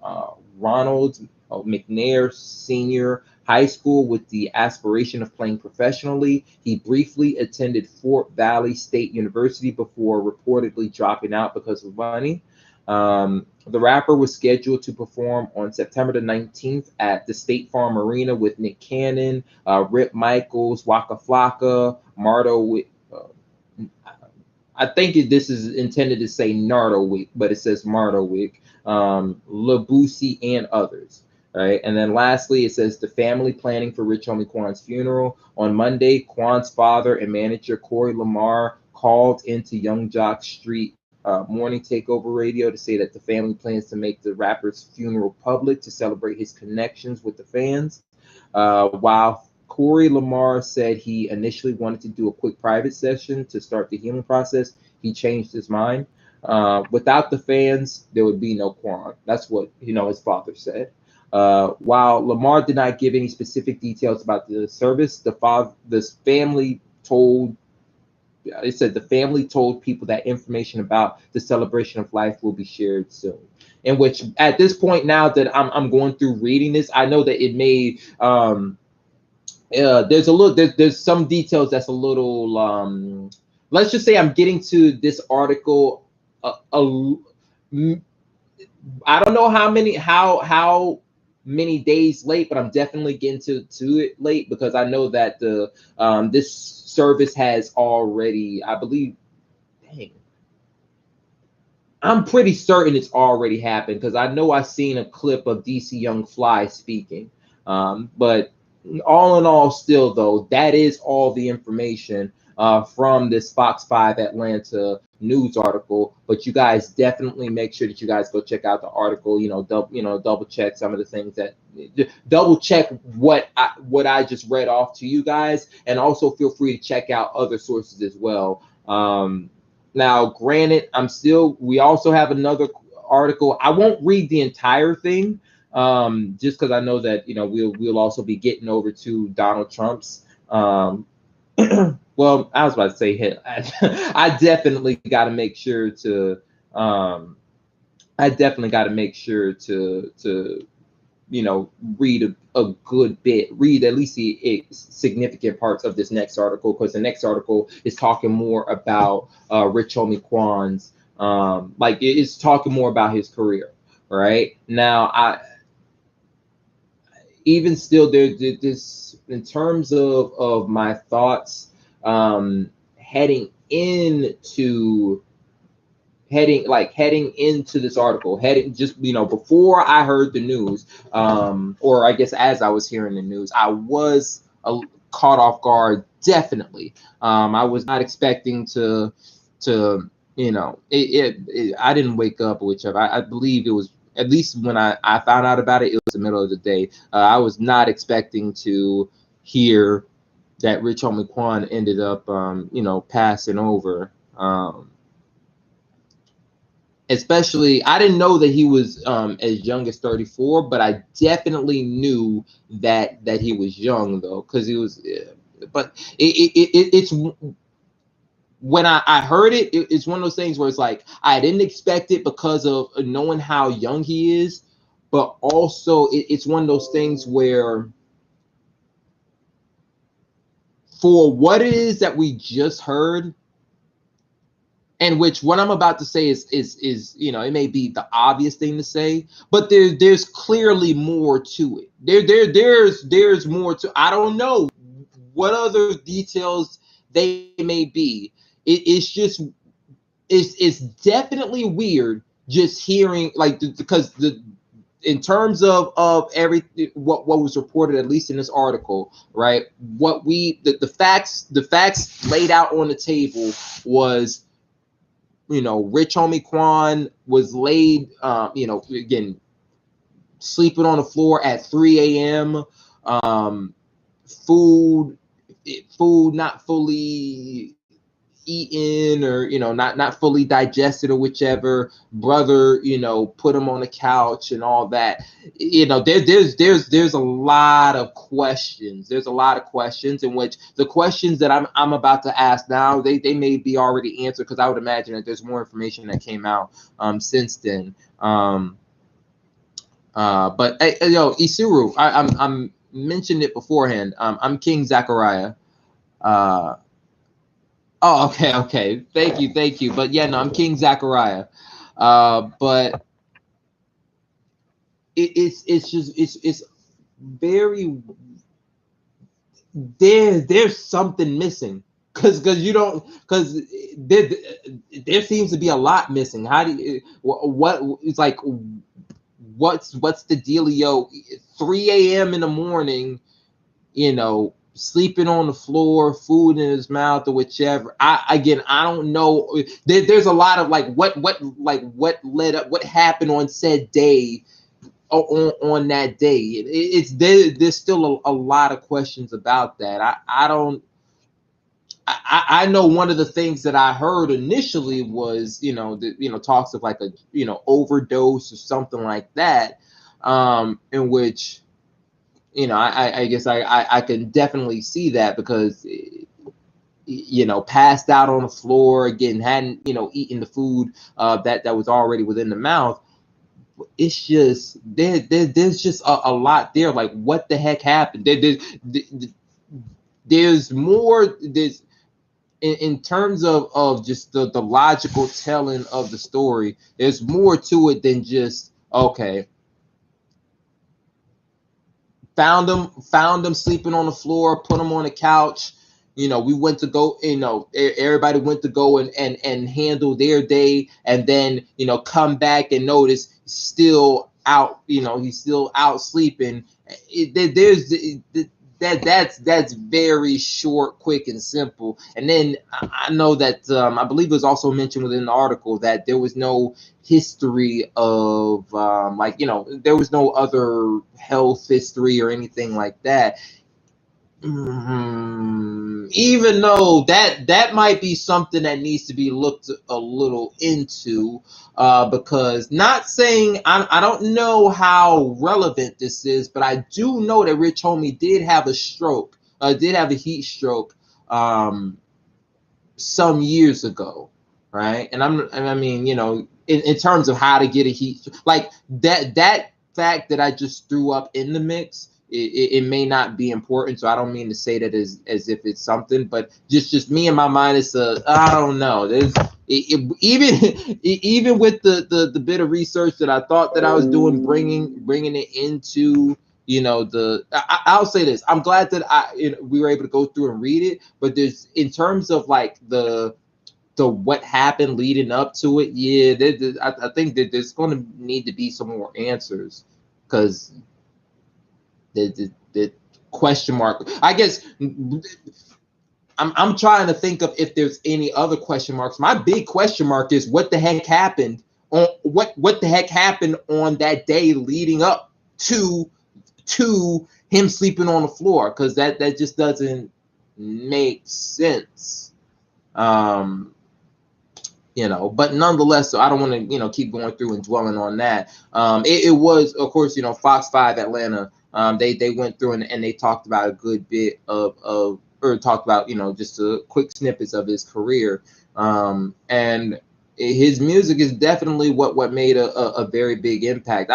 Speaker 1: Ronald McNair Senior High School with the aspiration of playing professionally. He briefly attended Fort Valley State University before reportedly dropping out because of money. The rapper was scheduled to perform on September the 19th at the State Farm Arena with Nick Cannon, Rip Michaels, Waka Flocka, Mardo. I think this is intended to say Nardo, but it says Mardo, Labusi, and others. Right. And then lastly, it says the family planning for Rich Homie Quan's funeral. On Monday, Quan's father and manager Corey Lamar called into Young Jock Street morning takeover radio to say that the family plans to make the rapper's funeral public to celebrate his connections with the fans. While Corey Lamar said he initially wanted to do a quick private session to start the healing process. He changed his mind. Without the fans, there would be no Quan. That's what his father said. While Lamar did not give any specific details about the service, the family told. It said the family told people that information about the celebration of life will be shared soon. In which, at this point, now that I'm going through reading this, I know that it may there's some details that's a little let's just say I'm getting to this article I don't know how many days late, but I'm definitely getting to it late because I know that the this service has already, I believe, dang, I'm pretty certain it's already happened because I know I've seen a clip of DC Young Fly speaking. But all in all, still though, that is all the information from this Fox 5 Atlanta news article. But you guys definitely make sure that you guys go check out the article. Double check some of the things double check what I just read off to you guys, and also feel free to check out other sources as well. Now, granted, we also have another article. I won't read the entire thing, just because I know that we'll also be getting over to Donald Trump's. Well, I was about to say I definitely got to make sure to. I definitely got to make sure to read a good bit, read at least the significant parts of this next article, because the next article is talking more about Rich Homie Quan's, it's talking more about his career. Right now, even still, there's this in terms of my thoughts heading into this article, before I heard the news, or I guess as I was hearing the news, I was caught off guard. Definitely, I was not expecting to I didn't wake up, whichever. I believe it was, at least when I found out about it, it was the middle of the day. I was not expecting to hear that Rich Homie Quan ended up passing over. Especially, I didn't know that he was as young as 34, but I definitely knew that he was young though, because he was. But it's when I heard it's one of those things where it's like I didn't expect it because of knowing how young he is, but also it's one of those things where, for what it is that we just heard, and which what I'm about to say is it may be the obvious thing to say, but there's clearly more to it. There's more to. I don't know what other details they may be. It's definitely weird just hearing, because in terms of everything what was reported, at least in this article, right? The facts laid out on the table was, Rich Homie Quan was laid, again, sleeping on the floor at 3 a.m. Food not fully eaten, or not fully digested, or whichever. Brother put him on the couch and all that. There's a lot of questions. There's a lot of questions, in which the questions that I'm about to ask now, they may be already answered, because I would imagine that there's more information that came out since then. But Isuru, I'm mentioned it beforehand. I'm King Zachariah. Oh, okay. Thank you. But yeah, no, I'm King Zachariah. But it's very, there's something missing, because there seems to be a lot missing. How do you, what it's like? What's the dealio? 3 a.m. in the morning, sleeping on the floor, food in his mouth, or whichever. I don't know. There's a lot of what led up, what happened on said day, on that day. There's still a lot of questions about that. I don't. I know one of the things that I heard initially was, talks of like a, overdose or something like that, in which, I guess I can definitely see that because, passed out on the floor again, hadn't, eaten the food that was already within the mouth. It's just there's just a lot there. Like, what the heck happened? There's more. There's in terms of just the logical telling of the story, there's more to it than just, okay, found them sleeping on the floor, put them on the couch. We went to go, everybody went to go and handle their day, and then, come back and notice still out, he's still out sleeping. That's very short, quick, and simple. And then I know that I believe it was also mentioned within the article that there was no history of there was no other health history or anything like that. Even though that might be something that needs to be looked a little into, because, not saying, I don't know how relevant this is, but I do know that Rich Homie did have a stroke, did have a heat stroke, some years ago, right? And I mean, in terms of how to get a heat, like that fact that I just threw up in the mix, it may not be important, so I don't mean to say that as if it's something, but just me in my mind, it's I don't know. There's even with the bit of research that I thought that I was doing, bringing it into, I'll say this: I'm glad that we were able to go through and read it, but there's, in terms of like the what happened leading up to it, yeah, I think that there's going to need to be some more answers, because the question mark, I guess. I'm trying to think of if there's any other question marks. My big question mark is what the heck happened on what the heck happened on that day leading up to him sleeping on the floor, because that just doesn't make sense. But nonetheless, so I don't want to, keep going through and dwelling on that. It was, of course, Fox 5 Atlanta. They went through and they talked about a good bit of or talked about, just a quick snippets of his career. And his music is definitely what made a very big impact.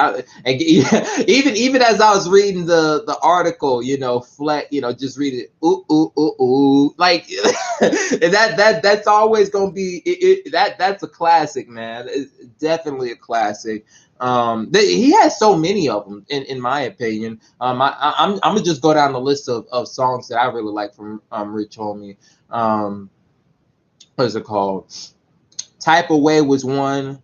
Speaker 1: Even as I was reading the article, Flex, just read it, ooh ooh ooh ooh, like that's always gonna be that's a classic, man. It's definitely a classic. He has so many of them, in my opinion. I'm gonna just go down the list of songs that I really like from Rich Homie. What is it called? Type of Way was one.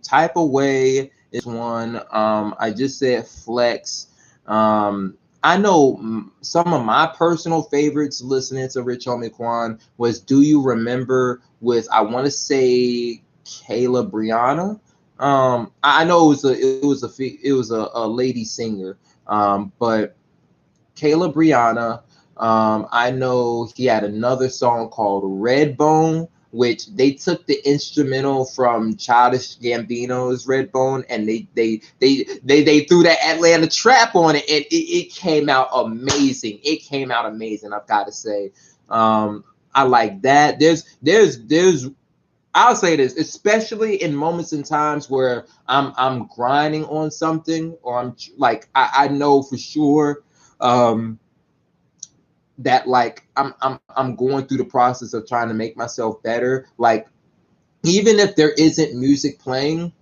Speaker 1: Type of Way is one. I just said Flex. I know some of my personal favorites listening to Rich Homie Quan was Do You Remember, with, I want to say, Kayla Brianna. I know it was a lady singer, but Kayla Brianna. I know he had another song called Redbone, which they took the instrumental from Childish Gambino's Redbone, and they threw that Atlanta trap on it, and it came out amazing. It came out amazing, I've got to say. I like that. There's I'll say this, especially in moments and times where I'm grinding on something, or I'm like, I know for sure that, like, I'm going through the process of trying to make myself better. Like, even if there isn't music playing,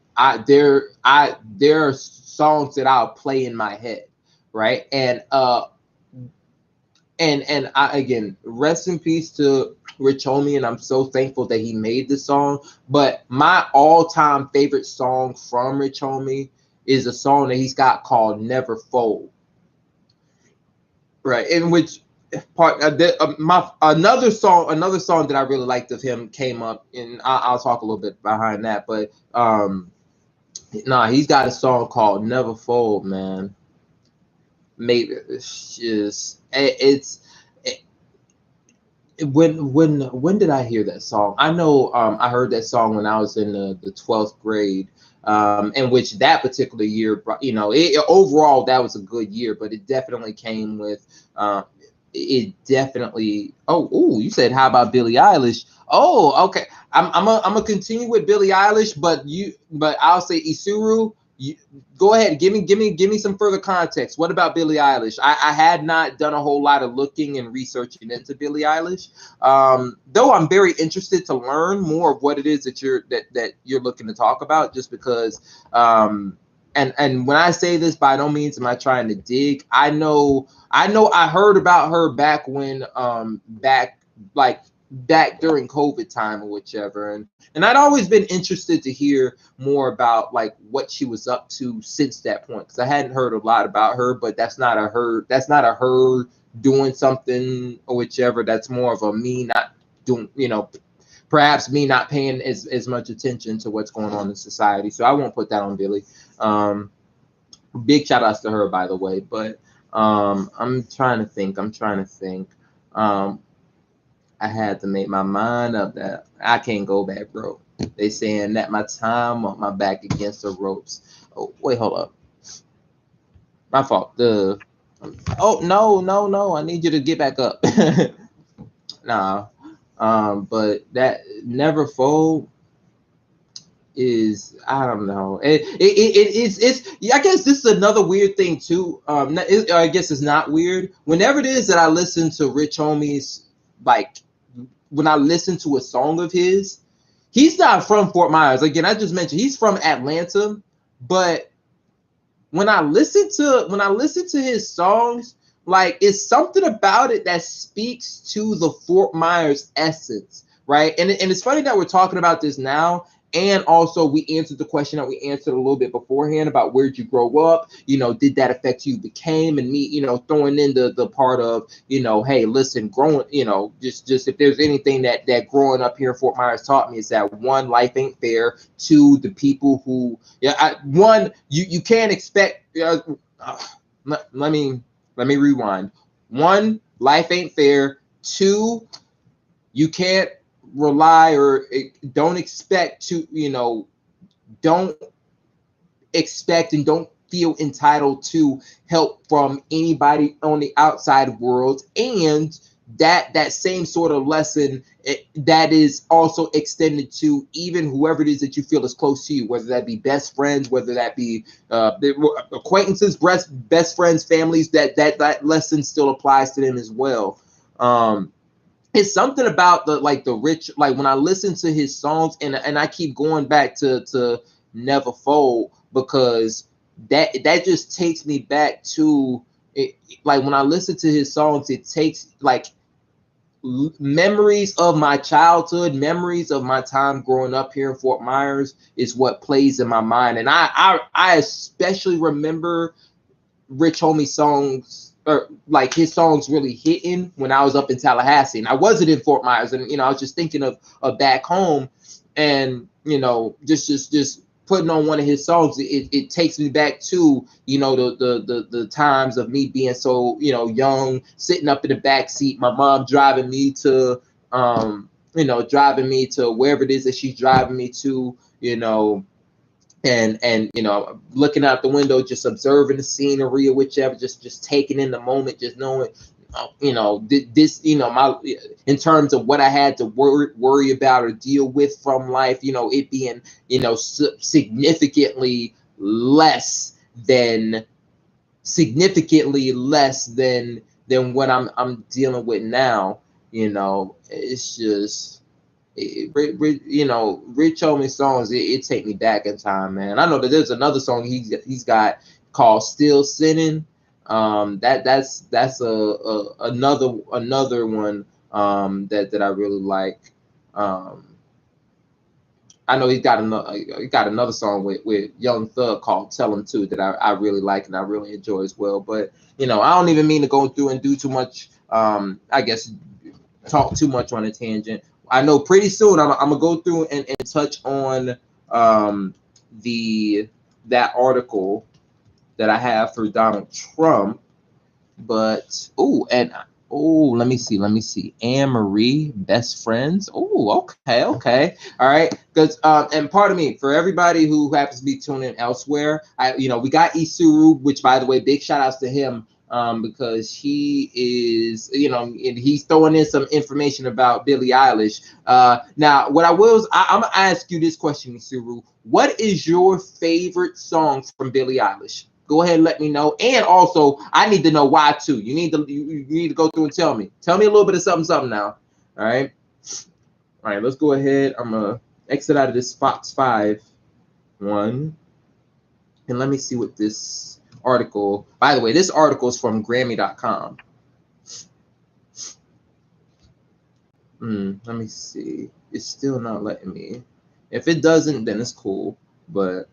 Speaker 1: there are songs that I'll play in my head, right? And I, again, rest in peace to Rich Homie, and I'm so thankful that he made this song. But my all-time favorite song from Rich Homie is a song that he's got called Never Fold, right? In which part another song that I really liked of him came up, and I'll talk a little bit behind that. But Nah, he's got a song called Never Fold, man. Maybe it's just it's it, when did I hear that song? I know I heard that song when I was in the 12th grade, in which that particular year, overall that was a good year, but it definitely came with it definitely. Oh, ooh, you said how about Billie Eilish? Oh, okay. I'm gonna continue with Billie Eilish, but I'll say Isuru. You, go ahead, give me some further context. What about Billie Eilish? I had not done a whole lot of looking and researching into Billie Eilish, though I'm very interested to learn more of what it is that you're looking to talk about. Just because, and when I say this, by no means am I trying to dig. I heard about her back when like back during COVID time or whichever, and I'd always been interested to hear more about like what she was up to since that point, because I hadn't heard a lot about her. But that's not a her doing something or whichever. That's more of a me not doing, perhaps me not paying as much attention to what's going on in society. So I won't put that on Billy. Um, Big shout outs to her, by the way. But I'm trying to think. Um, I had to make my mind up that I can't go back, bro. They saying that my time on my back against the ropes. Oh, wait, hold up. My fault. Oh, no, no, no. I need you to get back up. Nah. But that Never Fold is, I don't know. It's yeah, I guess this is another weird thing too. I guess it's not weird. Whenever it is that I listen to Rich Homie's, like when I listen to a song of his, he's not from Fort Myers. Again, I just mentioned he's from Atlanta, but when I listen to his songs, like it's something about it that speaks to the Fort Myers essence, right? And it's funny that we're talking about this now. And also, we answered the question that we answered a little bit beforehand about where'd you grow up? Did that affect who you became? And me, throwing in the part of, hey, listen, growing, just if there's anything that growing up here in Fort Myers taught me, is that one, life ain't fair. Two, the people who, yeah, one, you can't expect. Let me rewind. One, life ain't fair. Two, you can't rely or don't expect to, don't expect and don't feel entitled to help from anybody on the outside world. And that same sort of lesson, that is also extended to even whoever it is that you feel is close to you, whether that be best friends, whether that be acquaintances, best friends, families. That lesson still applies to them as well. It's something about the rich, like when I listen to his songs, and I keep going back to Never Fold, because that just takes me back to it. Like when I listen to his songs, it takes like memories of my childhood, memories of my time growing up here in Fort Myers is what plays in my mind. And I especially remember Rich Homie songs, or like his songs really hitting when I was up in Tallahassee, and I wasn't in Fort Myers, and I was just thinking of back home. And just putting on one of his songs, it takes me back to the times of me being so young, sitting up in the back seat, my mom driving me to wherever it is that she's driving me to, and looking out the window, just observing the scenery or whichever, just taking in the moment, just knowing this, my, in terms of what I had to worry about or deal with from life, it being than significantly less than what I'm dealing with now. It's just Rich Homie songs, it take me back in time, man. I know that there's another song he's got called "Still Sinning." That's another one that I really like. Um, I know he got another song with Young Thug called "Tell Him To" that I really like and I really enjoy as well. But I don't even mean to go through and do too much. I guess talk too much on a tangent. I know pretty soon I'm gonna go through and touch on the that article that I have for Donald Trump. But let me see. Anne Marie, best friends. Oh, okay. All right. Because and pardon me for everybody who happens to be tuning in elsewhere. We got Isuru, which by the way, big shout outs to him. Because he is, and he's throwing in some information about Billie Eilish. Now, what I'm gonna ask you this question, Isuru. What is your favorite song from Billie Eilish? Go ahead and let me know. And also, I need to know why too. You need to go through and tell me. Tell me a little bit of something now. All right. All right, let's go ahead. I'm gonna exit out of this Fox 5 one. And let me see what this article. By the way, this article is from Grammy.com. Let me see. It's still not letting me. If it doesn't, then it's cool. But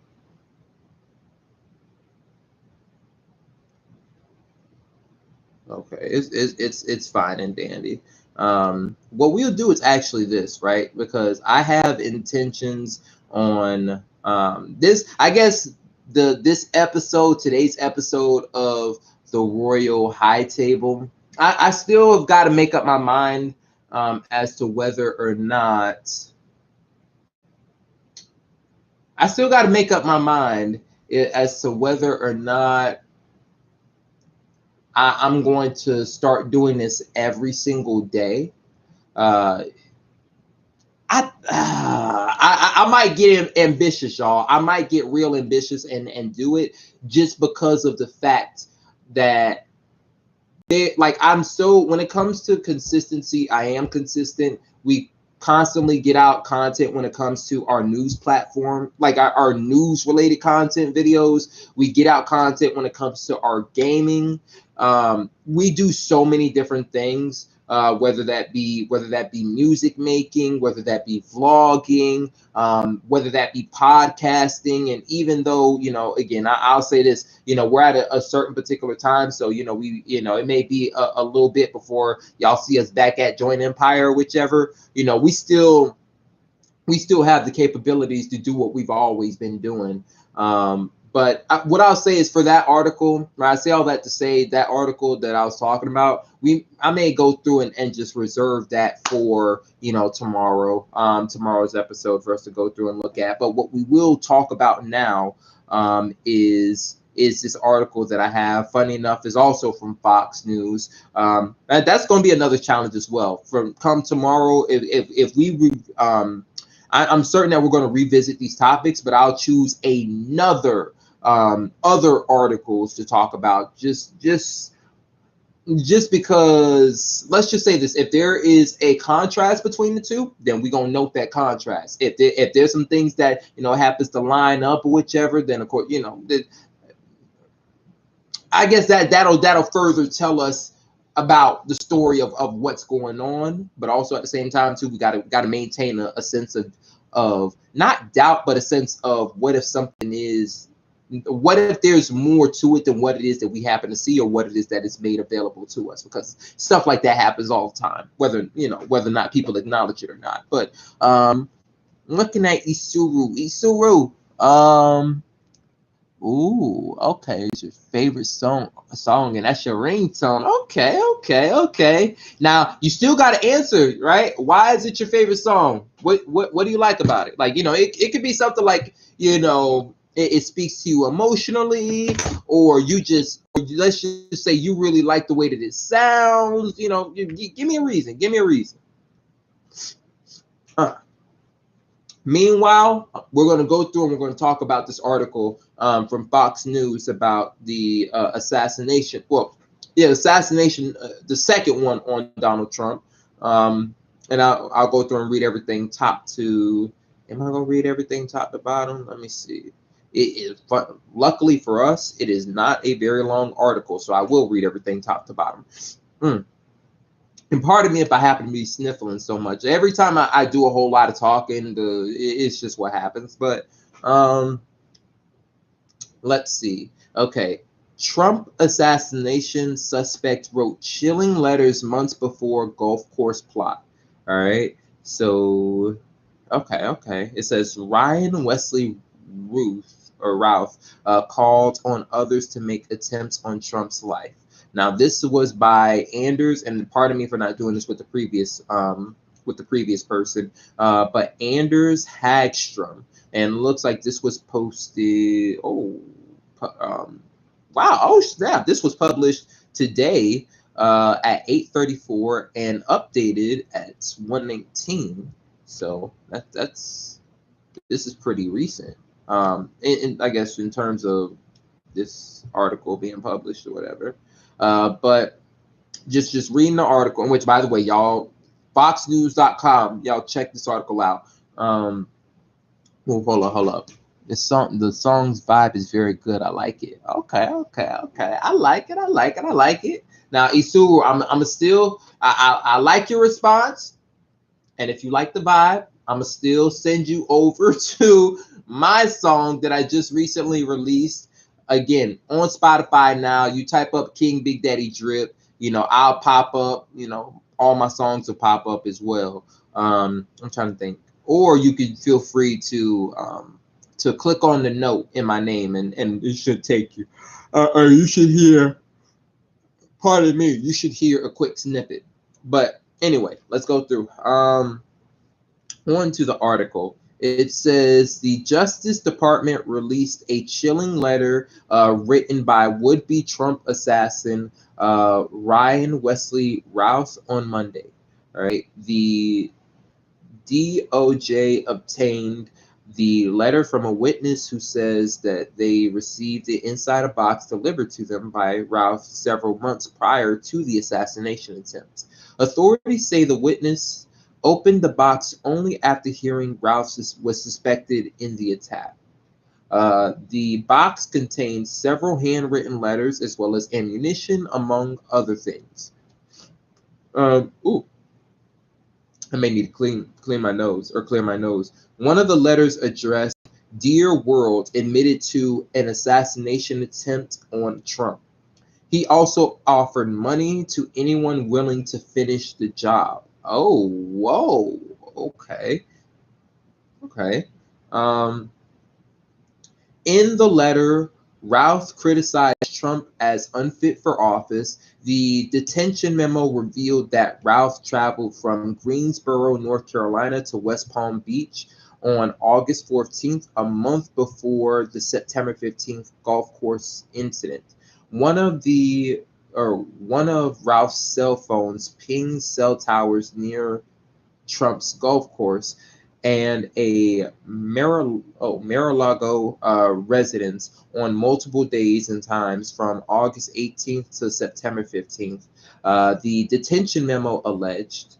Speaker 1: okay, it's fine and dandy. What we'll do is actually this, right? Because I have intentions on this. I guess today's episode of the Royal High Table. I still have got to make up my mind as to whether or not. I still got to make up my mind as to whether or not I'm going to start doing this every single day. I might get ambitious, y'all. I might get real ambitious and do it just because of the fact that when it comes to consistency, I am consistent. We constantly get out content when it comes to our news platform, like our news related content videos. We get out content when it comes to our gaming. We do so many different things, whether that be music making, whether that be vlogging, whether that be podcasting. And even though, again, I'll say this, we're at a certain particular time. So, it may be a little bit before y'all see us back at Joint Empire, whichever, we still have the capabilities to do what we've always been doing. But what I'll say is for that article, I say all that to say that article that I was talking about, I may go through and just reserve that for, tomorrow, tomorrow's episode for us to go through and look at. But what we will talk about now is this article that I have. Funny enough, is also from Fox News. And that's going to be another challenge as well. Come tomorrow, if we I'm certain that we're going to revisit these topics, but I'll choose another other articles to talk about just because, let's just say this: if there is a contrast between the two, then we're gonna note that contrast. If there's some things that happens to line up or whichever, then of course I guess that'll further tell us about the story of what's going on. But also at the same time too, we gotta maintain a sense of not doubt, but a sense of what if there's more to it than what it is that we happen to see, or what it is that is made available to us, because stuff like that happens all the time, whether or not people acknowledge it or not. But looking at Isuru, ooh, okay, it's your favorite song, and that's your ringtone. Okay. Now you still got to answer, right? Why is it your favorite song? What do you like about it? Like, it could be something like, it speaks to you emotionally, or let's just say you really like the way that it sounds. Give me a reason. Meanwhile, we're going to go through and we're going to talk about this article from Fox News about the assassination. Well, yeah, assassination, the second one on Donald Trump. And I'll go through and read everything top to. Am I going to read everything top to bottom? Let me see. Luckily for us, it is not a very long article, so I will read everything top to bottom. And pardon me if I happen to be sniffling so much. Every time I do a whole lot of talking, it's just what happens. But let's see. Okay. Trump assassination suspect wrote chilling letters months before golf course plot. All right. So, okay. It says Ryan Wesley Ruth Ralph called on others to make attempts on Trump's life. Now, this was by Anders, and pardon me for not doing this with the previous person, but Anders Hagstrom, and looks like this was posted. Wow! Oh snap! This was published today at 8:34 and updated at 1:19. So that's this is pretty recent. And I guess in terms of this article being published or whatever. But just reading the article, in which, by the way, y'all, foxnews.com, y'all check this article out. Well, hold up. The song's vibe is very good. I like it. Okay. I like it. Now, Isu, I like your response, and if you like the vibe, I'm gonna still send you over to my song that I just recently released. Again, on Spotify now. You type up King Big Daddy Drip. I'll pop up. All my songs will pop up as well. I'm trying to think. Or you could feel free to click on the note in my name, and it should take you. Or you should hear. Pardon me. You should hear a quick snippet. But anyway, let's go through. On to the article. It says the Justice Department released a chilling letter written by would-be Trump assassin Ryan Wesley Rouse on Monday. All right, the DOJ obtained the letter from a witness who says that they received it inside a box delivered to them by Rouse several months prior to the assassination attempt. Authorities say the witness opened the box only after hearing Rouse was suspected in the attack. The box contained several handwritten letters as well as ammunition, among other things. I may need to clear my nose. One of the letters addressed "Dear World," admitted to an assassination attempt on Trump. He also offered money to anyone willing to finish the job. Oh, whoa. Okay. In the letter, Rouse criticized Trump as unfit for office. The detention memo revealed that Rouse traveled from Greensboro, North Carolina to West Palm Beach on August 14th, a month before the September 15th golf course incident. One of Rouse's cell phones pinged cell towers near Trump's golf course, and a Mar-a-Lago residence on multiple days and times from August 18th to September 15th. The detention memo alleged.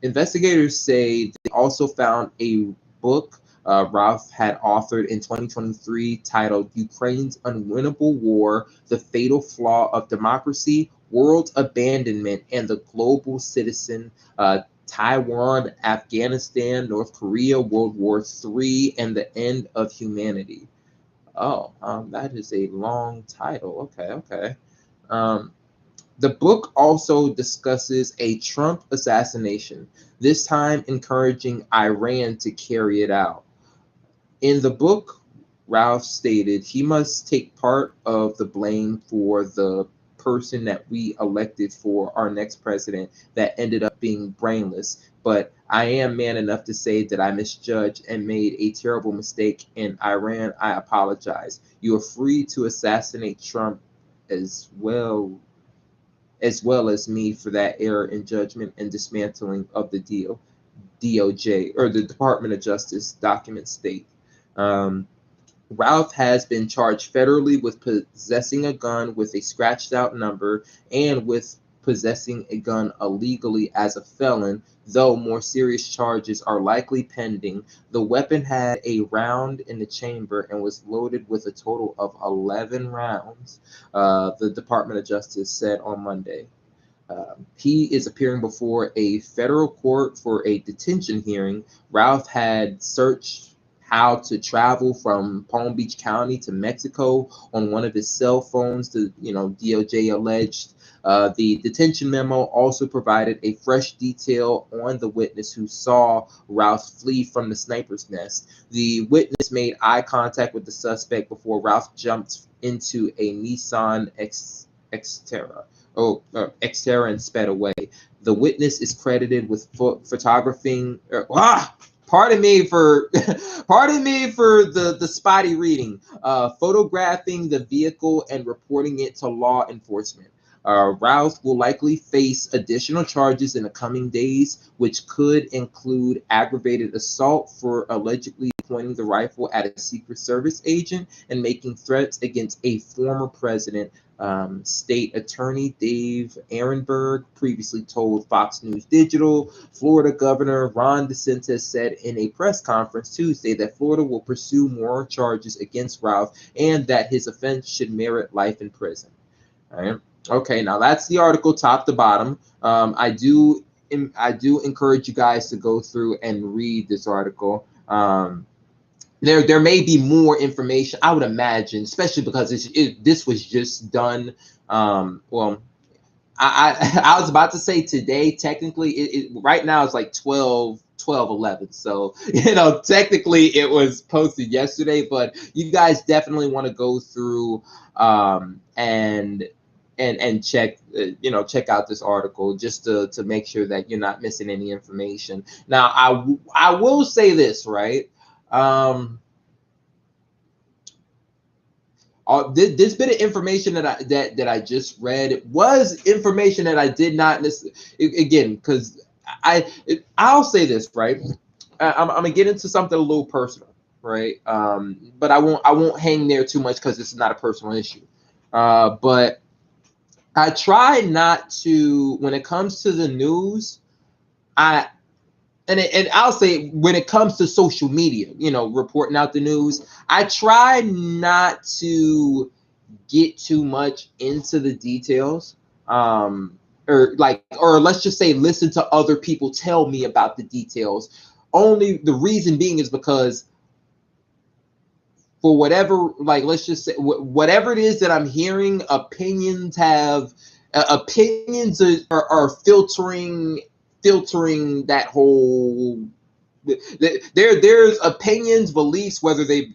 Speaker 1: Investigators say they also found a book Ralph had authored in 2023 titled Ukraine's Unwinnable War, The Fatal Flaw of Democracy, World Abandonment, and the Global Citizen, Taiwan, Afghanistan, North Korea, World War III, and the End of Humanity. Oh, that is a long title. Okay. The book also discusses a Trump assassination, this time encouraging Iran to carry it out. In the book, Ralph stated he must take part of the blame for the person that we elected for our next president that ended up being brainless. But I am man enough to say that I misjudged and made a terrible mistake in Iran. I apologize. You are free to assassinate Trump as well as me for that error in judgment and dismantling of the deal. DOJ, or the Department of Justice documents state. Ralph has been charged federally with possessing a gun with a scratched out number and with possessing a gun illegally as a felon, though more serious charges are likely pending. The weapon had a round in the chamber and was loaded with a total of 11 rounds, the Department of Justice said on Monday. He is appearing before a federal court for a detention hearing. Ralph had how to travel from Palm Beach County to Mexico on one of his cell phones. The DOJ alleged. The detention memo also provided a fresh detail on the witness who saw Ralph flee from the sniper's nest. The witness made eye contact with the suspect before Ralph jumped into a Nissan Xterra. Xterra and sped away. The witness is credited with photographing. Pardon me for the spotty reading. Photographing the vehicle and reporting it to law enforcement. Ralph will likely face additional charges in the coming days, which could include aggravated assault for allegedly pointing the rifle at a Secret Service agent and making threats against a former president. State Attorney Dave Ehrenberg previously told Fox News Digital. Florida Governor Ron DeSantis said in a press conference Tuesday that Florida will pursue more charges against Ralph and that his offense should merit life in prison. All right. Okay, now that's the article top to bottom. I do encourage you guys to go through and read this article. There may be more information, I would imagine, especially because this was just done. Well, I was about to say today. Technically, right now it's like 12:11. So technically it was posted yesterday. But you guys definitely want to go through and check check out this article just to make sure that you're not missing any information. Now, I will say this, right? This bit of information that I just read was information that I did not again, because I'll say this, right? I'm gonna get into something a little personal, right? But I won't hang there too much because this is not a personal issue. But I try not to, when it comes to the news, and I'll say when it comes to social media, reporting out the news, I try not to get too much into the details. Or let's just say listen to other people tell me about the details. Only the reason being is because for whatever, let's just say whatever it is that I'm hearing, opinions are filtering that whole. There's opinions, beliefs, whether they've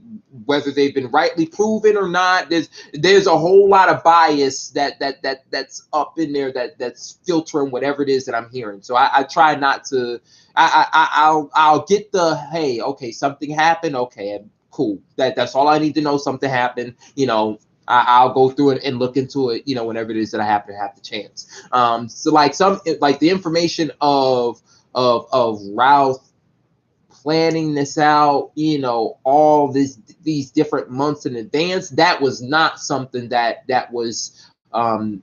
Speaker 1: been rightly proven or not. There's a whole lot of bias that's up in there that's filtering whatever it is that I'm hearing. So I try not to. I'll get the, hey, okay, something happened, okay, cool. That's all I need to know. Something happened, I'll go through it and look into it, whenever it is that I happen to have the chance. So the information of Ralph planning this out, all these different months in advance, that was not something that was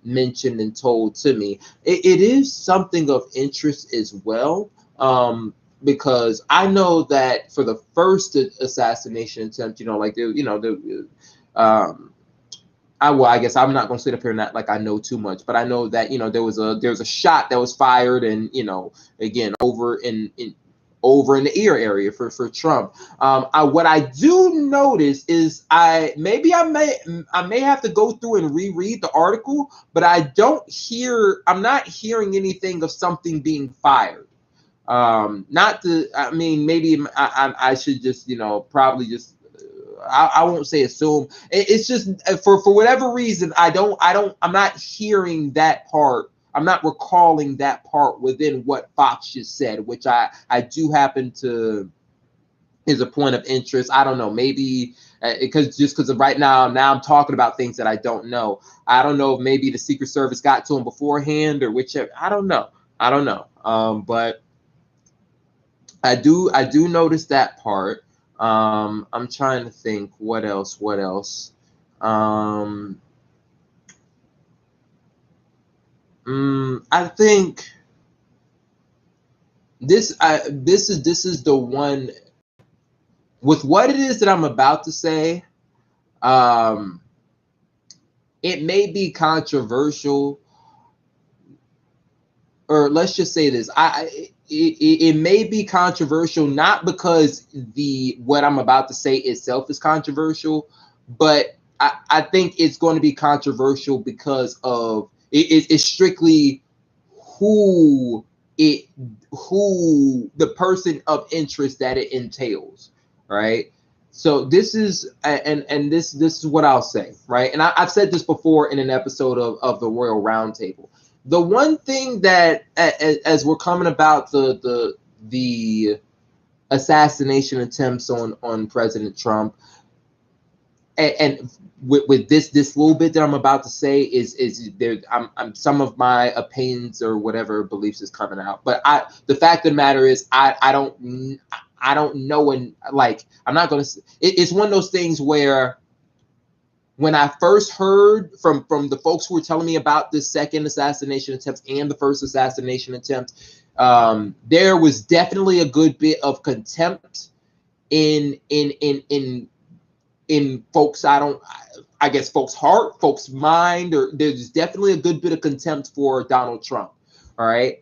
Speaker 1: mentioned and told to me. It is something of interest as well. Because I know that for the first assassination attempt, I guess I'm not going to sit up here and act like I know too much, but I know that there was a shot that was fired, and again over in the ear area for Trump. What I do notice is I may have to go through and reread the article, but I'm not hearing anything of something being fired. Maybe I should just probably just. I won't say assume. It's just for whatever reason I'm not hearing that part. I'm not recalling that part within what Fox just said, which I do happen to is a point of interest. I don't know, maybe because of right now I'm talking about things that I don't know. I don't know if maybe the Secret Service got to him beforehand or whichever. I don't know. But I do notice that part. I'm trying to think what else. I think this is the one with what it is that I'm about to say. It may be controversial, or let's just say this. it may be controversial, not because the what I'm about to say itself is controversial, but I think it's going to be controversial because of it's strictly who it who the person of interest that it entails, right? So this is and this is what I'll say, right? And I've said this before in an episode of the Royal Roundtable. The one thing that as we're coming about the assassination attempts on President Trump, and with this little bit that I'm about to say is there I'm some of my opinions or whatever beliefs is coming out, but the fact of the matter is I don't know, and like I'm not gonna it's one of those things where when I first heard from the folks who were telling me about this second assassination attempt and the first assassination attempt, there was definitely a good bit of contempt in folks. I guess folks' heart, folks' mind, or there's definitely a good bit of contempt for Donald Trump. All right.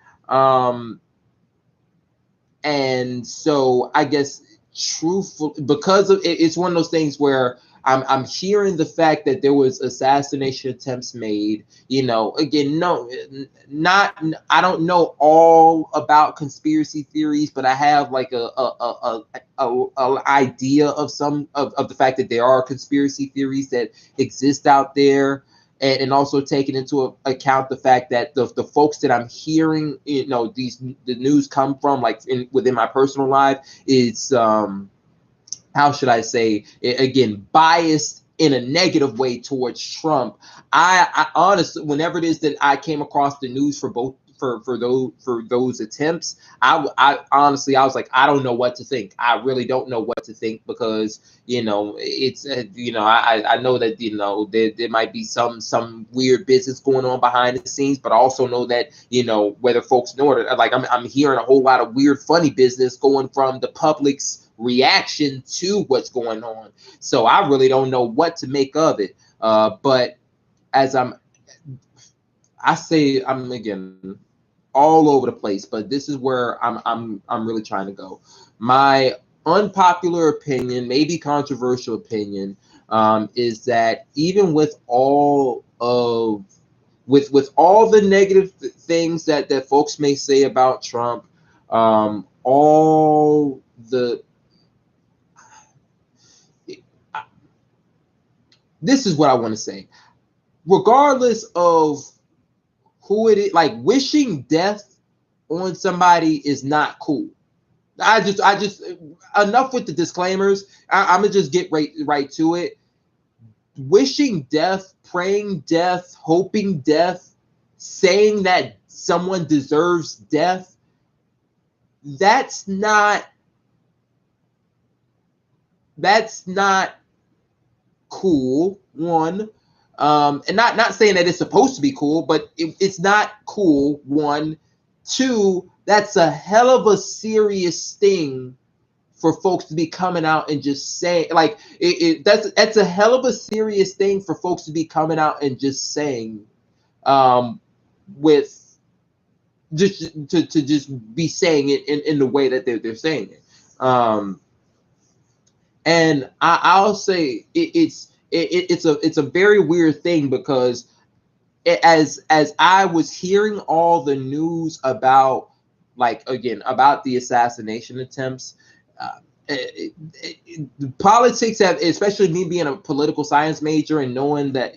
Speaker 1: And so I guess truthful, because of it's one of those things where I'm hearing the fact that there was assassination attempts made. Again, no, not I don't know all about conspiracy theories, but I have like a idea of some of the fact that there are conspiracy theories that exist out there. And also taking into account the fact that the folks that I'm hearing, the news come from, like within my personal life, is how should I say it, again, biased in a negative way towards Trump. I honestly, whenever it is that I came across the news for both for those attempts, I honestly I was like, I don't know what to think. I really don't know what to think, because it's I know that there might be some weird business going on behind the scenes, but I also know that whether folks know it, like I'm hearing a whole lot of weird funny business going from the public's reaction to what's going on. So I really don't know what to make of it. But as I say, I'm again all over the place, but this is where I'm really trying to go. My unpopular opinion, maybe controversial opinion, is that even with all the negative things that folks may say about Trump, all the this is what I want to say. Regardless of who it is, like wishing death on somebody is not cool. I just enough with the disclaimers. I'm gonna just get right to it. Wishing death, praying death, hoping death, saying that someone deserves death, that's not cool. One, and not saying that it's supposed to be cool, but it's not cool. One, two, that's a hell of a serious thing for folks to be coming out and just saying, like, that's a hell of a serious thing for folks to be coming out and just saying, with just to just be saying it in the way that they're saying it. And I'll say it's a very weird thing, because as I was hearing all the news about, like, again, about the assassination attempts, politics have, especially me being a political science major and knowing that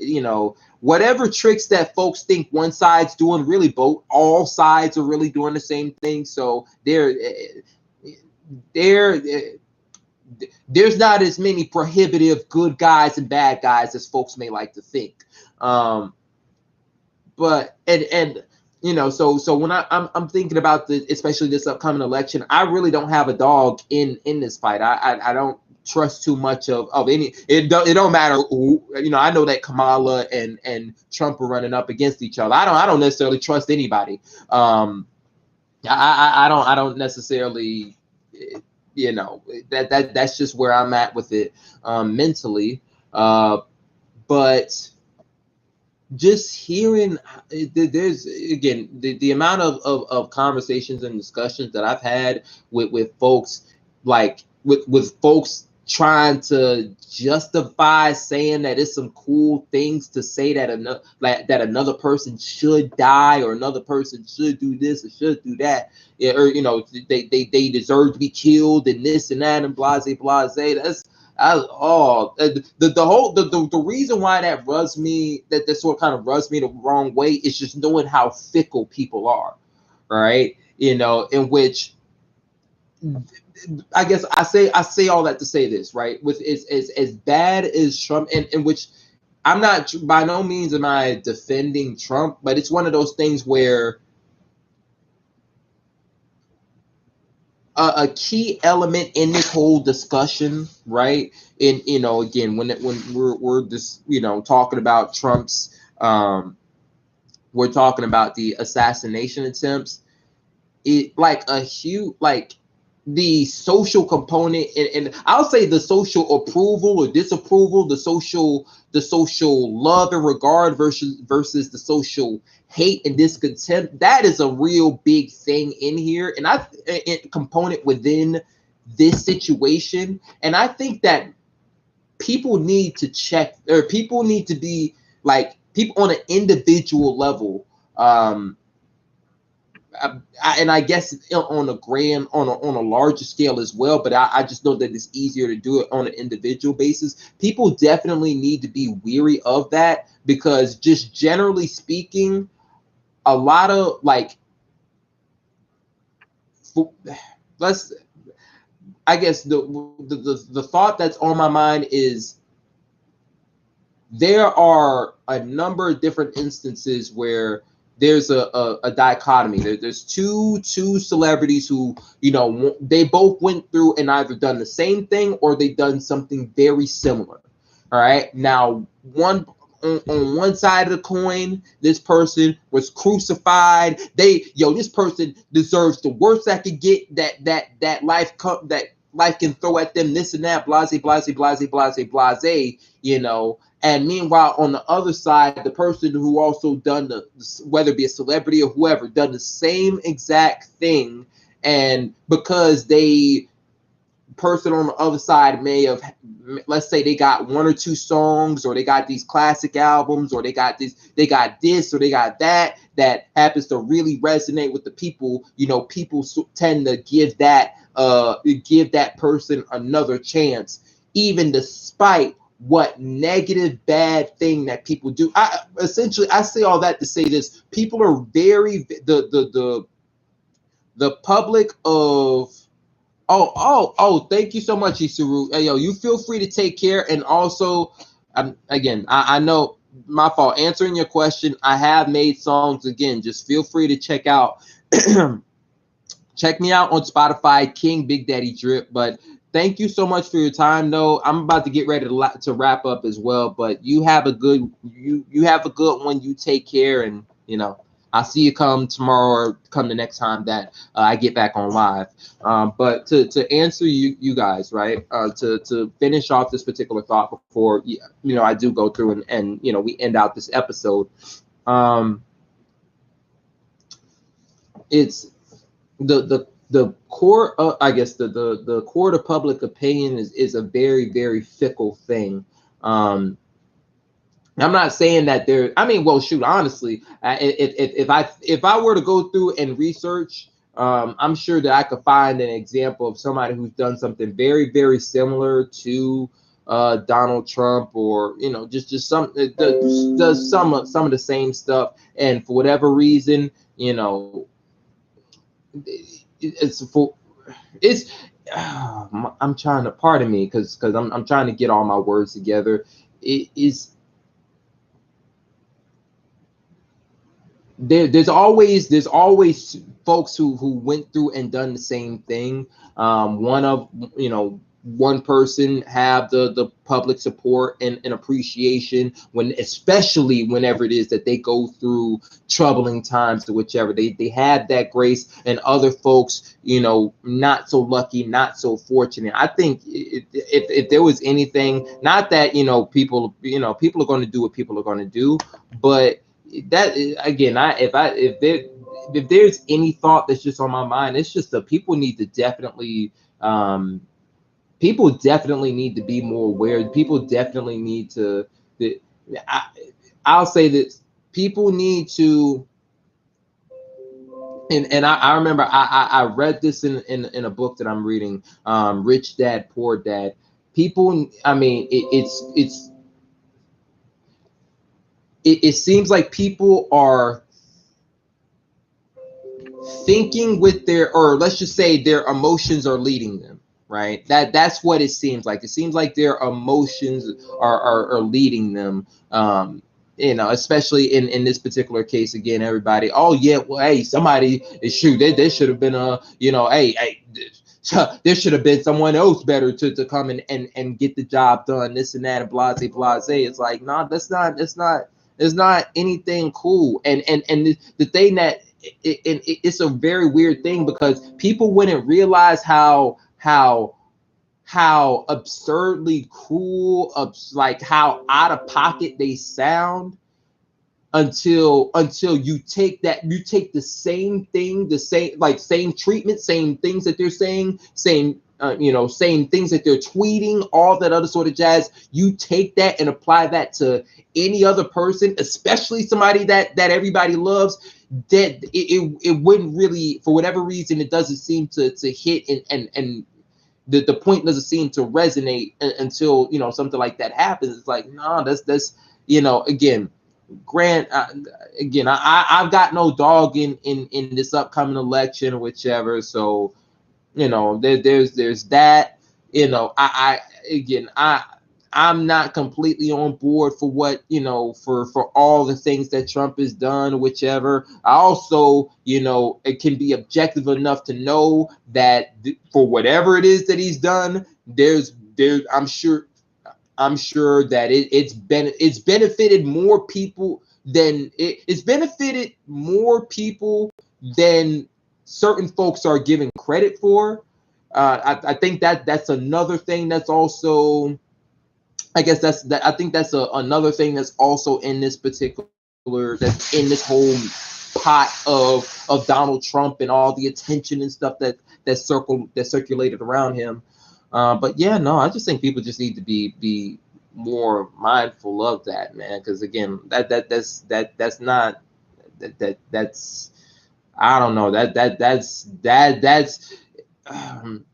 Speaker 1: whatever tricks that folks think one side's doing, really all sides are really doing the same thing. So there's not as many prohibitive good guys and bad guys as folks may like to think. But so when I'm thinking about especially this upcoming election, I really don't have a dog in this fight. I don't trust too much of any. It don't matter who, I know that Kamala and Trump are running up against each other. I don't necessarily trust anybody. I don't necessarily, that's just where I'm at with it mentally. But just hearing there's again the amount of conversations and discussions that I've had with folks, like with folks trying to justify saying that it's some cool things to say that another, like that another person should die or another person should do this or should do that, yeah, or they deserve to be killed and this and that and blase. That's the whole the reason why that rubs me, that sort of kind of rubs me the wrong way, is just knowing how fickle people are, right? In which I guess I say all that to say this, right? With as bad as Trump, and in which I'm not, by no means am I defending Trump, but it's one of those things where a key element in this whole discussion, right? And again, when we're just talking about Trump's, we're talking about the assassination attempts. It like a huge, like the social component, and I'll say the social approval or disapproval, the social love and regard versus the social hate and discontent. That is a real big thing in here, and component within this situation. And I think that people need to check, or people need to be like, people on an individual level, um and I guess on a grand, on a larger scale as well, but I just know that it's easier to do it on an individual basis. People definitely need to be weary of that, because just generally speaking, a lot of like, let's, I guess the thought that's on my mind is there are a number of different instances where there's a dichotomy. There's two celebrities who, they both went through and either done the same thing or they done something very similar. All right. Now, on one side of the coin, this person was crucified. This person deserves the worst that could get, that life can throw at them, this and that, blase. And meanwhile, on the other side, the person who also done whether it be a celebrity or whoever, done the same exact thing, and because they person on the other side may have, let's say they got one or two songs, or they got these classic albums, or they got this or they got that happens to really resonate with the people. People tend to give that person another chance, even despite what negative bad thing that people do. I say all that to say this: people are very, the public of, thank you so much, Isuru. Hey, yo, you feel free to take care. And also, again, I know my fault answering your question. I have made songs. Again, just feel free to check me out on Spotify, King Big Daddy Drip. But thank you so much for your time, though. I'm about to get ready to wrap up as well. But you have a good one. You take care, and I'll see you come tomorrow or come the next time that I get back on live. But to answer you guys, right? To finish off this particular thought before I do go through and we end out this episode. It's the core of, I guess the court of public opinion is a very, very fickle thing. I'm not saying that there. I mean, well, shoot. Honestly, if I were to go through and research, I'm sure that I could find an example of somebody who's done something very, very similar to Donald Trump, or just some does some of the same stuff, and for whatever reason, it's for it's. I'm trying to, pardon me, because I'm trying to get all my words together. It is. There's always folks who went through and done the same thing. One of one person have the public support and appreciation when, especially whenever it is that they go through troubling times or whichever, they have that grace, and other folks, not so lucky, not so fortunate. I think if there was anything, not that, people are going to do what people are going to do, but that, again, if there's any thought that's just on my mind, it's just that people need to definitely, people definitely need to be more aware. People definitely need to, I, I'll say this, people need to, and I remember I read this in a book that I'm reading, Rich Dad Poor Dad. People, I mean, it seems like people are thinking with their, or let's just say their emotions are leading them, right? That's what it seems like. It seems like their emotions are leading them. Especially in this particular case, again, everybody, oh yeah, well, hey, somebody, shoot, they should have been hey, there should have been someone else better to come and get the job done, this and that, and blase. It's like, no, it's not anything cool. And the thing that it's a very weird thing, because people wouldn't realize how absurdly cruel, like how out of pocket they sound, until you take the same thing, same treatment, same things that they're saying, same things that they're tweeting, all that other sort of jazz. You take that and apply that to any other person, especially somebody that everybody loves, that it wouldn't really, for whatever reason, it doesn't seem to hit, and the point doesn't seem to resonate until something like that happens. It's like, no, that's again, Grant, again, I've got no dog in this upcoming election or whichever. So, there's that. I'm not completely on board for what, for all the things that Trump has done, whichever. I also, it can be objective enough to know that for whatever it is that he's done, there's I'm sure that it's benefited more people than it's benefited more people than certain folks are giving credit for. I think that's another thing that's also, I guess I think that's another thing that's also in this that's in this whole pot of Donald Trump and all the attention and stuff that circulated around him. But yeah, no, I just think people just need to be more mindful of that, man. Because again, that's not that's I don't know, um,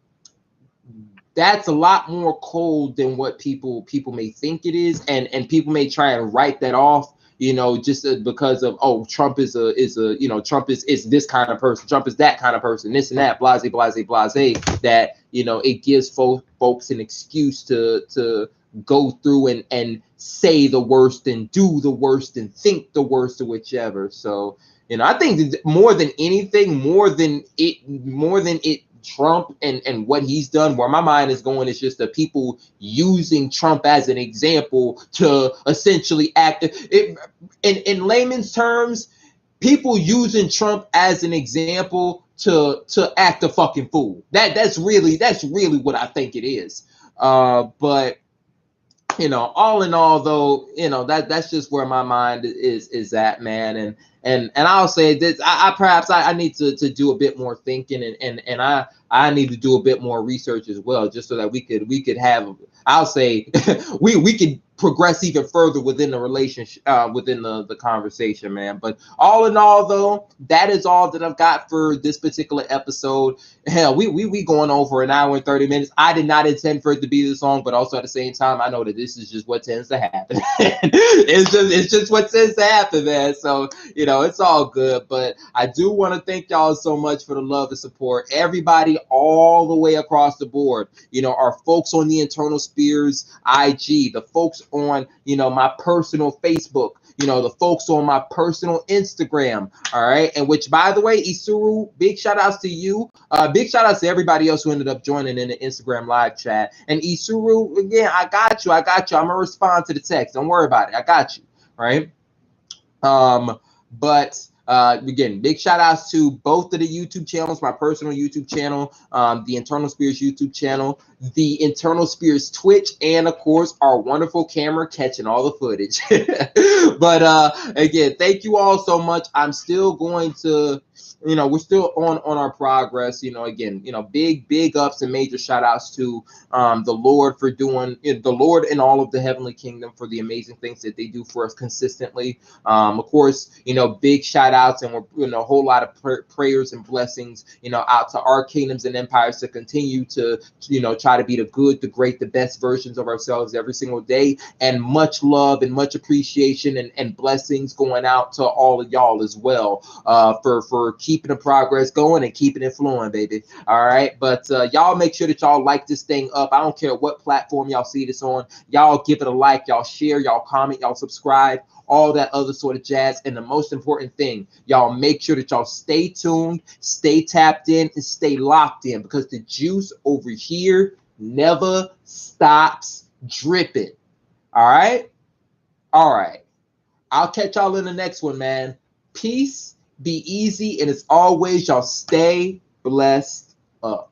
Speaker 1: that's a lot more cold than what people may think it is, and people may try and write that off, just because of, oh, Trump is Trump is this kind of person, Trump is that kind of person, this and that, blase, that it gives folks an excuse to go through and say the worst and do the worst and think the worst or whichever. So I think that more than anything, more than it Trump and what he's done, where my mind is going is just the people using Trump as an example to essentially act it, in layman's terms, people using Trump as an example to act a fucking fool. That's really what I think it is. But all in all, though, that's just where my mind is at, man. And I'll say this: I perhaps I need to do a bit more thinking, and I need to do a bit more research as well, just so that we could have, I'll say, we could progress even further within the relationship, within the conversation, man. But all in all, though, that is all that I've got for this particular episode. Hell, we going over an hour and 30 minutes. I did not intend for it to be this long, but also at the same time, I know that this is just what tends to happen. It's just what tends to happen, man. So it's all good. But I do want to thank y'all so much for the love and support. Everybody, all the way across the board. Our folks on the Internal Spears IG, the folks on my personal Facebook. the folks on my personal Instagram. All right. And which, by the way, Isuru, big shout outs to you. Big shout outs to everybody else who ended up joining in the Instagram live chat. And Isuru, again, I got you. I'm going to respond to the text. Don't worry about it. I got you. Right. But again, big shout outs to both of the YouTube channels, my personal YouTube channel, the Internal Spirits YouTube channel, the Internal Spirits Twitch, and of course our wonderful camera catching all the footage. But again, thank you all so much. I'm still going to, we're still on our progress. Again, big ups and major shout outs to the Lord for doing the Lord and all of the heavenly kingdom for the amazing things that they do for us consistently. Of course, big shout outs and a whole lot of prayers and blessings, out to our kingdoms and empires to continue to, try to be the good, the great, the best versions of ourselves every single day. And much love and much appreciation and blessings going out to all of y'all as well, for keeping the progress going and keeping it flowing, baby. All right. But y'all make sure that y'all like this thing up. I don't care what platform y'all see this on. Y'all give it a like, y'all share, y'all comment, y'all subscribe, all that other sort of jazz. And the most important thing, y'all make sure that y'all stay tuned, stay tapped in, and stay locked in, because the juice over here never stops dripping. All right? All right. I'll catch y'all in the next one, man. Peace, be easy, and as always, y'all stay blessed up.